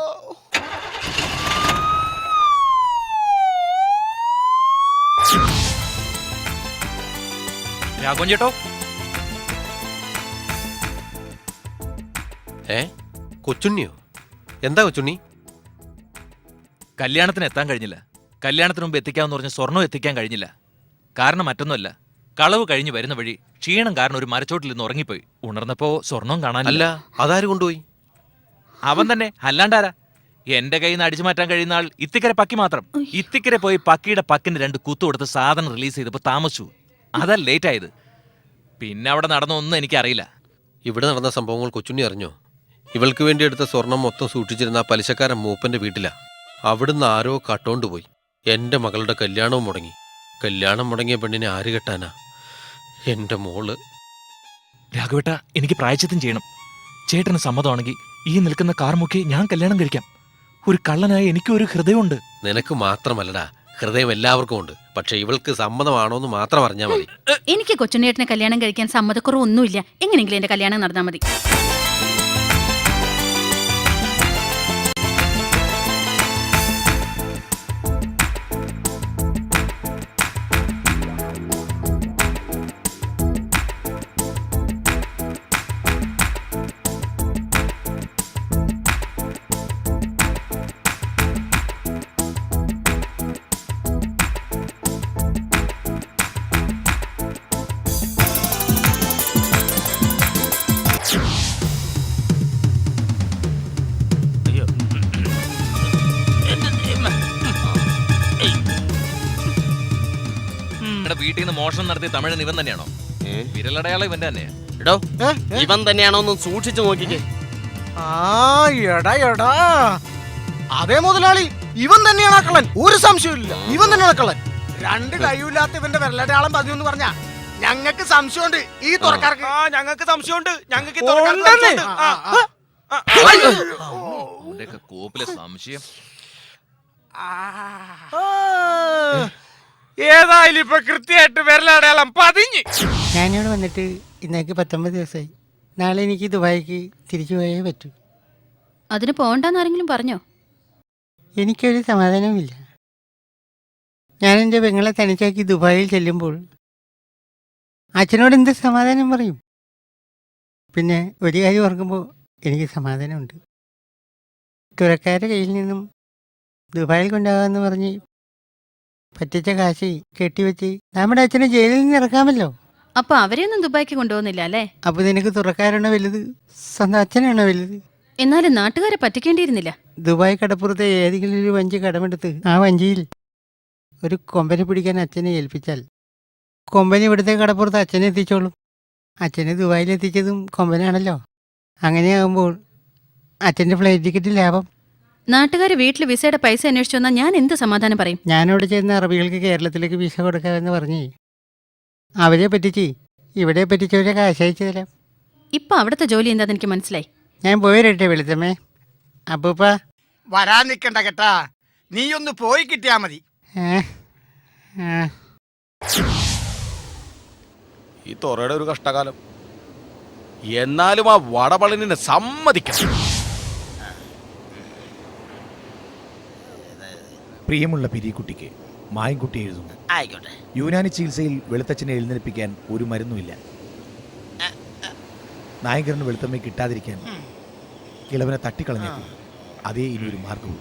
രാഘവൻ ചേട്ടോ, കൊച്ചുണ്ണിയോ? എന്താ കൊച്ചുണ്ണി? കല്യാണത്തിന് എത്താൻ കഴിഞ്ഞില്ല. കല്യാണത്തിന് മുമ്പ് എത്തിക്കാമെന്ന് പറഞ്ഞ സ്വർണ്ണം എത്തിക്കാൻ കഴിഞ്ഞില്ല. കാരണം മറ്റൊന്നുമല്ല, കളവ് കഴിഞ്ഞ് വരുന്ന വഴി ക്ഷീണം കാരണം ഒരു മരച്ചോട്ടിൽ നിന്ന് ഉറങ്ങിപ്പോയി. ഉണർന്നപ്പോ സ്വർണം കാണാനില്ല. അതാര് കൊണ്ടുപോയി? അവൻ തന്നെ, അല്ലാണ്ടാരാ? എന്റെ കയ്യിൽ നിന്ന് അടിച്ചു മാറ്റാൻ കഴിയുന്ന ആൾ ഇത്തിക്കര പക്കി മാത്രം. ഇത്തിക്കര പോയി പക്കിയുടെ പക്കിന് 2 കുത്തു കൊടുത്ത് സാധനം റിലീസ് ചെയ്തപ്പോ താമസിച്ചു. അതാ ലേറ്റ് ആയത്. പിന്നെ അവിടെ നടന്നൊന്നും എനിക്കറിയില്ല. ഇവിടെ നടന്ന സംഭവങ്ങൾ കൊച്ചുണ്ണി അറിഞ്ഞോ? ഇവൾക്ക് വേണ്ടി എടുത്ത സ്വർണം മൊത്തം സൂക്ഷിച്ചിരുന്ന ആ പലിശക്കാരൻ മൂപ്പന്റെ വീട്ടിലാ. അവിടുന്ന് ആരോ കട്ടോണ്ടുപോയി. എന്റെ മകളുടെ കല്യാണവും മുടങ്ങി. കല്യാണം മുടങ്ങിയ പെണ്ണിനെ ആര് കെട്ടാനാ? എന്റെ മോള്. രാഘവേട്ട, എനിക്ക് പ്രായശ്ചിത്തം ചെയ്യണം. ചേട്ടന് സമ്മതമാണെങ്കിൽ ഈ നിൽക്കുന്ന കാർമുക്കി ഞാൻ കല്യാണം കഴിക്കാം. ഒരു കള്ളനായ എനിക്കും ഒരു ഹൃദയമുണ്ട്. നിനക്ക് മാത്രമല്ലടാ, ഹൃദയം എല്ലാവർക്കും ഉണ്ട്. പക്ഷെ ഇവൾക്ക് സമ്മതമാണോന്ന് മാത്രം അറിഞ്ഞാൽ മതി. എനിക്ക് കൊച്ചുണ്ണേട്ടനെ കല്യാണം കഴിക്കാൻ സമ്മതക്കുറവൊന്നുമില്ല. എങ്ങനെയെങ്കിലും എന്റെ കല്യാണം നടന്നാൽ മതി. വീട്ടിൽ നിന്ന് മോഷണം നടത്തിയ തമിഴൻ ഇവൻ തന്നെയാണോ? വിരലടയാളം ഇവന്റെ തന്നെയാ. എടോ, ഇവൻ തന്നെയാണോ ഒന്ന് സൂക്ഷിച്ചു നോക്കിക്കേ. എടാ അതേ മുതലാളി, ഇവൻ തന്നെയാണ് ആ കള്ളൻ. ഒരു സംശയമില്ല, ഇവൻ തന്നെയാണ് കള്ളൻ. 2 കൈയില്ലാത്ത ഇവന്റെ വിരലടയാളം പറഞ്ഞു എന്ന് പറഞ്ഞാ ഞങ്ങൾക്ക് സംശയമുണ്ട്. ഈ തുറക്കാർക്ക് ഞങ്ങൾക്ക് സംശയമുണ്ട്. ഞങ്ങൾക്ക് കോപ്പിലെ സംശയം. ഏതായാലും ഇപ്പൊ കൃത്യമായിട്ട് വിരലടയാളം പതിഞ്ഞ്. ഞാനിവിടെ വന്നിട്ട് ഇന്നേക്ക് 19 ദിവസമായി. നാളെ എനിക്ക് ദുബായിക്ക് തിരിച്ചു പോയേ പറ്റൂ. അതിന് പോകണ്ടെന്ന് ആരെങ്കിലും പറഞ്ഞോ? എനിക്കൊരു സമാധാനവുമില്ല. ഞാൻ എൻ്റെ പെങ്ങളെ തനിച്ചാക്കി ദുബായിൽ ചെല്ലുമ്പോൾ അച്ഛനോട് എന്ത് സമാധാനം പറയും? പിന്നെ ഒരു കാര്യം ഓർക്കുമ്പോൾ എനിക്ക് സമാധാനമുണ്ട്. തുറക്കാരുടെ കയ്യിൽ നിന്നും ദുബായിൽ കൊണ്ടുപോകാമെന്ന് പറഞ്ഞ് പറ്റിച്ച കാശ് കെട്ടിവെച്ച് നമ്മുടെ അച്ഛനെ ജയിലിൽ നിന്ന് ഇറക്കാമല്ലോ. അപ്പൊ അവരെയൊന്നും ദുബായിക്ക് കൊണ്ടുപോകുന്നില്ല അല്ലേ? അപ്പൊ നിനക്ക് തുറക്കാരാണോ വലുത്, സ്വന്തം അച്ഛനാണോ വലുത്? എന്നാലും നാട്ടുകാരെ പറ്റിക്കേണ്ടിയിരുന്നില്ല. ദുബായ് കടപ്പുറത്തെ ഏതെങ്കിലും ഒരു വഞ്ചി കടമെടുത്ത് ആ വഞ്ചിയിൽ ഒരു കൊമ്പനെ പിടിക്കാൻ അച്ഛനെ ഏൽപ്പിച്ചാൽ കൊമ്പൻ ഇവിടുത്തെ കടപ്പുറത്ത് അച്ഛനെ എത്തിച്ചോളും. അച്ഛനെ ദുബായിൽ എത്തിച്ചതും കൊമ്പനാണല്ലോ. അങ്ങനെയാകുമ്പോൾ അച്ഛൻ്റെ ഫ്ലൈറ്റ് ടിക്കറ്റ് ലാഭം. നാട്ടുകാർ വീട്ടിൽ വിസയുടെ പൈസ അന്വേഷിച്ചു വന്നാൽ ഞാൻ എന്ത് സമാധാനം പറയും? ഞാനിവിടെ ചെന്ന് അറബികൾക്ക് കേരളത്തിലേക്ക് വിസ കൊടുക്കാമെന്ന് പറഞ്ഞേ. അവരെ പറ്റിച്ച് ഇവിടെ പറ്റിച്ചവരെ കാശ് അയച്ചു തരാം. ഇപ്പൊ അവിടുത്തെ ജോലി എന്താന്ന് എനിക്ക് മനസ്സിലായി. ഞാൻ പോയിരട്ടെ വെളുത്തമ്മേ. അപ്പൂപ്പ വരാൻ നിൽക്കണ്ട കേട്ടാ, നീ ഒന്ന് പോയി കിട്ടിയാ മതി. ഈ തൊറയുടെ ഒരു കഷ്ടകാലം. എന്നാലും ആ വടപളനിനെ സമ്മതിക്കണം. പ്രിയമുള്ള പിരിക്കുട്ടിക്ക് മായൻകുട്ടി എഴുതുന്നു. ആയിക്കോട്ടെ. യുനാനി ചികിത്സയിൽ വെളുത്തച്ഛനെ എഴുന്നേൽപ്പിക്കാൻ ഒരു മരുന്നുമില്ല. നായകരന് വെളുത്തമ്മ കിട്ടാതിരിക്കാൻ കിളവനെ തട്ടിക്കളഞ്ഞേക്കും. അതേ ഇനി ഒരു മാർഗവും.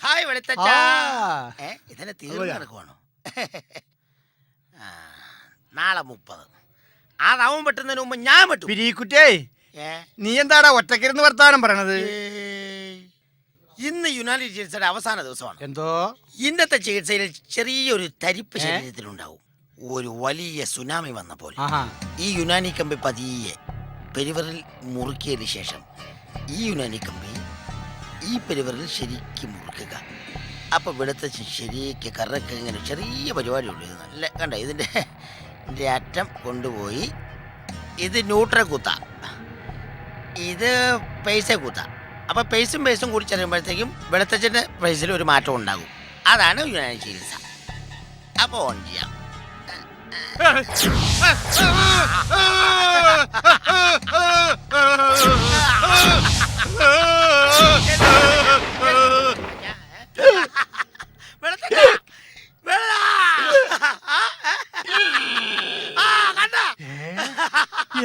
ഹായ് വെളുത്തച്ഛാ. ഇതിനെ തീർന്നു നടക്കുവാണോ? നാളെ 30. അതാവും പെട്ടുന്നതിന് മുമ്പ് ഞാൻ പെട്ടു. പിരിക്കുട്ടിയേ, നീ എന്താടാ ഒറ്റക്കിരുന്ന് വർത്താനം പറയണത്? ഇന്ന് യുനാനി ചികിത്സയുടെ അവസാന ദിവസമാണ്. എന്തോ ഇന്നത്തെ ചികിത്സയിൽ ചെറിയൊരു തരിപ്പ് ശരീരത്തിലുണ്ടാവും. ഒരു വലിയ സുനാമി വന്ന പോലെ ഈ യുനാനി കമ്പി പതിയെ പെരുവറിൽ മുറുക്കിയതിന് ശേഷം ഈ യുനാനി കമ്പി ഈ പെരുവറിൽ ശരിക്കും മുറുക്കുക. അപ്പൊ വെളുത്ത ശരിക്ക് കറക്ക ഇങ്ങനെ ചെറിയ പരിപാടിയുള്ളൂ. ഇത് നല്ല കണ്ട, ഇതിൻ്റെ അറ്റം കൊണ്ടുപോയി ഇത് ന്യൂട്രൽ കുത്ത, ഇത് പൈസ കുത്ത. അപ്പൊ പൈസും കൂടി ചെല്ലുമ്പോഴത്തേക്കും വെളുത്തച്ഛൻ്റെ പൈസയിൽ ഒരു മാറ്റം ഉണ്ടാകും. അതാണ് യുനാനി ചികിത്സ. അപ്പൊ ഓൺ ചെയ്യാം.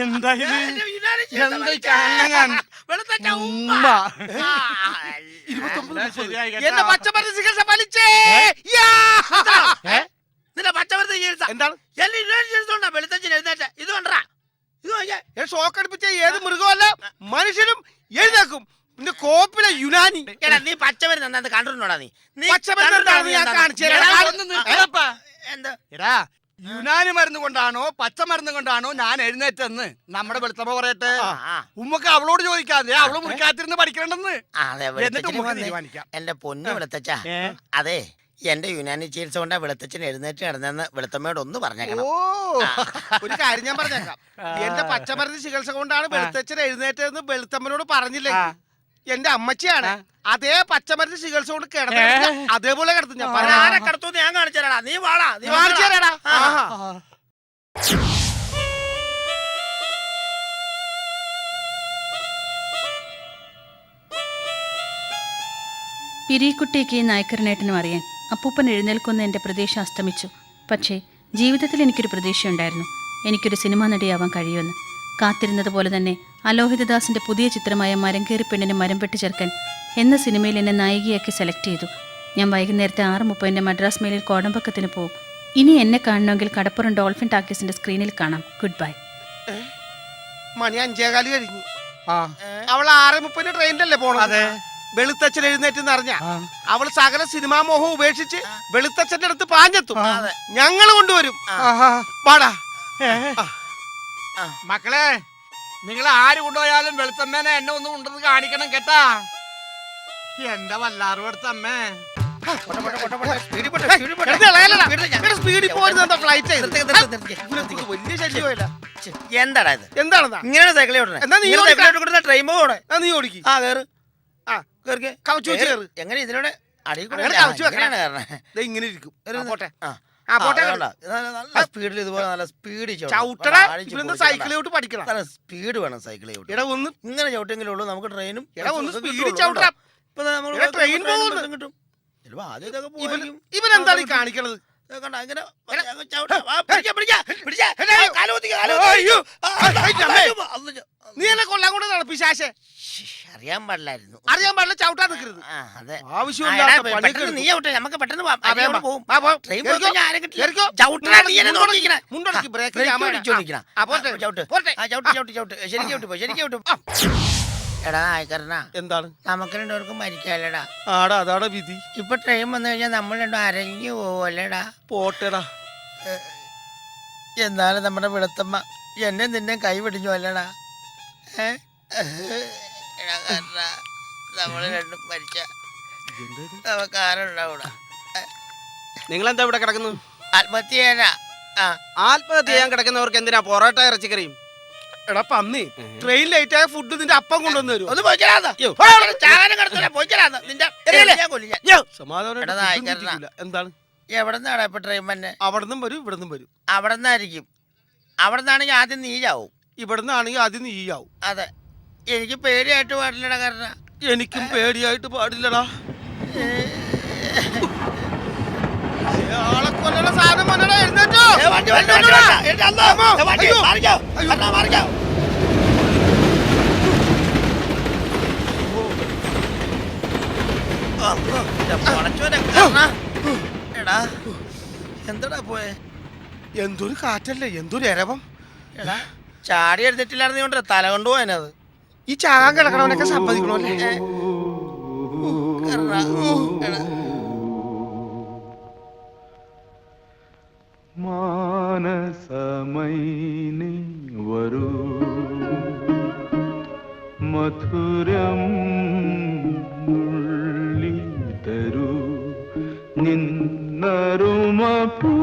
എന്താ ഇത്? എന്റെ പച്ചമരുന്ന് ചികിത്സ വലിച്ചേ. നിന്റെ പച്ചമരുന്ന് ചികിത്സ എന്താണ്? എല്ലാം യുനാനി ചികിത്സ ഉണ്ടാ. വെളുത്തച്ഛൻ എഴുന്നേറ്റ ഇത് കണ്ടാ, ഇത് നോക്കിയാ. ഷോക്ക് അടിപ്പിച്ച ഏത് മൃഗമല്ല മനുഷ്യനും എഴുന്നേക്കും. നിന്റെ കോപ്പിലെ യുനാനി. എടാ നീ പച്ചമരുന്ന് എന്താ കണ്ടിട്ടുണ്ടോടാ? നീ പച്ചമരുന്ന് എന്താണെന്ന് ഞാൻ കാണിച്ചു തരാം. എന്താ എടാ, യുനാനി മരുന്ന് കൊണ്ടാണോ പച്ചമരുന്ന് കൊണ്ടാണോ ഞാൻ എഴുന്നേറ്റെന്ന് നമ്മുടെ വെളുത്തമ്മ പറയട്ടെ. ഉമ്മക്ക് അവളോട് ചോദിക്കാതെ, അവള് മുറിക്കാത്തിരുന്ന് പഠിക്കണ്ടെന്ന്. എന്നിട്ട് ഉമ്മക്ക് തീരുമാനിക്കാം. എന്റെ പൊന്നു വെളുത്തച്ഛ, അതെ എന്റെ യുനാനി ചികിത്സ കൊണ്ടാ വെളുത്തച്ഛൻ എഴുന്നേറ്റ് കിടന്നെന്ന് വെളുത്തമ്മയോട് ഒന്ന് പറഞ്ഞേക്കണം. ഒരു കാര്യം ഞാൻ പറഞ്ഞേക്കാം. എന്റെ പച്ചമരുന്ന് ചികിത്സ കൊണ്ടാണ് വെളുത്തച്ഛൻ എഴുന്നേറ്റതെന്ന് വെളുത്തമ്മനോട് പറഞ്ഞില്ലേ? എന്റെ അമ്മച്ചിയാണ് അതേ പച്ചമരുന്ന് ചികിത്സ കൊണ്ട് കിടന്ന അതേപോലെ കിടത്തും. ഞാൻ കിടത്തും ഞാൻ കാണിച്ചു തരാടാ. നീ വാടാ, നീ കാണിച്ചു തരാടാ. പിരിക്കുട്ടിക്ക് നായ്ക്കരനേട്ടനും അറിയാൻ അപ്പൂപ്പൻ എഴുന്നേൽക്കുന്ന എൻ്റെ പ്രതീക്ഷ അസ്തമിച്ചു. പക്ഷേ ജീവിതത്തിൽ എനിക്കൊരു പ്രതീക്ഷയുണ്ടായിരുന്നു. എനിക്കൊരു സിനിമാ നടിയാവാൻ കഴിയുമെന്ന്. കാത്തിരുന്നത് പോലെ തന്നെ അലോഹിതദാസിൻ്റെ പുതിയ ചിത്രമായ മരംകേറി പെണ്ണിന് മരം വെട്ടി ചേർക്കൻ എന്ന സിനിമയിൽ എന്നെ നായികയാക്കി സെലക്ട് ചെയ്തു. ഞാൻ വൈകുന്നേരത്തെ 6:30 മദ്രാസ് മെയിലിൽ കോടമ്പക്കത്തിന് പോകും. ഇനി എന്നെ കാണണമെങ്കിൽ കടപ്പുറം ഡോൾഫിൻ ടാക്കീസിന്റെ സ്ക്രീനിൽ കാണാം. Good bye. മണി 5:15 കഴിഞ്ഞു. അവൾ 6:30 ട്രെയിനിലല്ലേ പോണത്? വെളുത്തച്ഛൻ എഴുന്നേറ്റ് അറിഞ്ഞ അവള് സകല സിനിമാ മോഹം ഉപേക്ഷിച്ച് വെളുത്തച്ഛന്റെ അടുത്ത് പാഞ്ഞെത്തും. ഞങ്ങൾ കൊണ്ടുവരും. പാടാ മക്കളെ, നിങ്ങൾ ആര് കൊണ്ടുപോയാലും വെളുത്തമ്മേനെ എന്നെ ഒന്നും ഉണ്ടെന്ന് കാണിക്കണം കേട്ടാ. എന്റെ വല്ലാറ് വെളുത്തമ്മേ. എന്താടാ ഇത്? എന്താണെന്നാ ഇങ്ങനെ സൈക്കിൾ ഓടണേ? ട്രെയിൻ പോകണേ? നീ ഓടിക്കും. ആ കേറ്. കവച്ചു വെച്ച് കയറ്. എങ്ങനെ ഇതിലൂടെ ഇങ്ങനെ ഇരിക്കും. നല്ല സ്പീഡിൽ ഇതുപോലെ നല്ല സ്പീഡിൽ സൈക്കിളിലോട്ട് പഠിക്കണം. നല്ല സ്പീഡ് വേണം സൈക്കിൾ ചവിട്ടി. എടാ ഒന്ന് ഇങ്ങനെ ചവിട്ടെങ്കിലും ഉള്ളൂ നമുക്ക് ട്രെയിനും. ഒന്ന് സ്പീഡിൽ ചവിട്ടാം. ട്രെയിൻ ഇവനെന്താണ് ഈ കാണിക്കണത്? കണ്ട അങ്ങനെ പിടിച്ചാ അയ്യോ. നീ എന്നെ കൊല്ലാൻ കൊണ്ട് നടപ്പിശാശേ. അറിയാൻ പാടില്ലായിരുന്നു. അറിയാൻ പാടില്ല, ചവിട്ടാൻ നിൽക്കരുത്. അതെ ആവശ്യമില്ലാത്ത പെട്ടെന്ന് പണിയൊക്കെ നീ ചവിട്ടെ, നമുക്ക് പെട്ടെന്ന് പോവാം. ആ, വേഗം പോവും. വാ, പോ. ട്രെയിൻ കേറിക്കോ. പോയി കഴിഞ്ഞാൽ ആരെ കിട്ടില്ല. കേറിക്കോ. ചവിട്ടണ നീ എന്നെ നോക്കിയിരിക്കണെ. മുണ്ടൊടുക്കി ബ്രേക്ക് ബ്രേക്ക് ജാമാണ്. പിടിച്ചോണ്ടിരിക്കണ. ആ, പോട്ടെ. ചവിട്ട്. പോട്ടെ. ചവിട്ട്. ശരിക്കും വിട്ടു പോ, ശരിക്കും വിട്ടു. എടാ ആയിക്കരണ, എന്താണ്? നമുക്ക് രണ്ടുപേർക്കും മരിക്കാല്ലടാ. ആടാ, അതാണ് വിധി. ഇപ്പൊ ട്രെയിൻ വന്നു കഴിഞ്ഞാൽ നമ്മൾ രണ്ടും അരഞ്ഞു പോവല്ലേടാ. പോട്ടെടാ. എന്നാലും നമ്മുടെ വെളുത്തമ്മ എന്നെ നിന്നെ കൈ പിടിഞ്ഞു അല്ലടാ. നമ്മള് രണ്ടും മരിച്ച നമുക്ക് ആരുണ്ടാവൂടാ. നിങ്ങൾ എന്താ ഇവിടെ കിടക്കുന്നു? ആത്മഹത്യ ചെയ്യാനാ. ആത്മഹത്യ ചെയ്യാൻ കിടക്കുന്നവർക്ക് എന്തിനാ പൊറോട്ട ഇറച്ചിക്കറിയും? എടാ പന്നി, ട്രെയിൻ ലേറ്റ് ആയ ഫുഡ് നിന്റെ അപ്പം കൊണ്ടുവന്നു തരും. ഒന്ന് പോയിക്കലാന്ന് ചാകാനും കിടത്തില്ല, പോയിക്കലാന്ന് നിന്റെ ഞാൻ കൊല്ലില്ല. സമാധാനം. എന്താണ്? എവിടെന്നാടാ ഇപ്പൊ ട്രെയിൻ തന്നെ? അവിടുന്നും വരും, ഇവിടുന്നും വരും. അവിടെ നിന്നായിരിക്കും. അവിടെ നിന്നാണെങ്കിൽ ആദ്യം നീ ചാവും. ഇവിടുന്ന് ആണെങ്കിൽ ആദ്യം നീയാവും. അതെ, എനിക്ക് പേടിയായിട്ട് പാടില്ലടാ. കാരണം എനിക്കും പേടിയായിട്ട് പാടില്ലടാ. ആളെ കൊല്ലണ സാധനം വന്നടാ. എഴുന്നേറ്റോ. എടാ എന്താടാ പോയെ? എന്തൊരു കാറ്റല്ലേ, എന്തൊരു എരവം. എടാ ചാടി എടുത്തിട്ടില്ലായിരുന്നു കൊണ്ട് തല കൊണ്ടുപോയത്. ഈ ചാകാൻ കിടക്കണവനൊക്കെ സമ്മതിക്കണല്ലേ. മാനസമൈനി വരൂ മധുരം നുള്ളി തരൂ നിന്നരുമ പൂ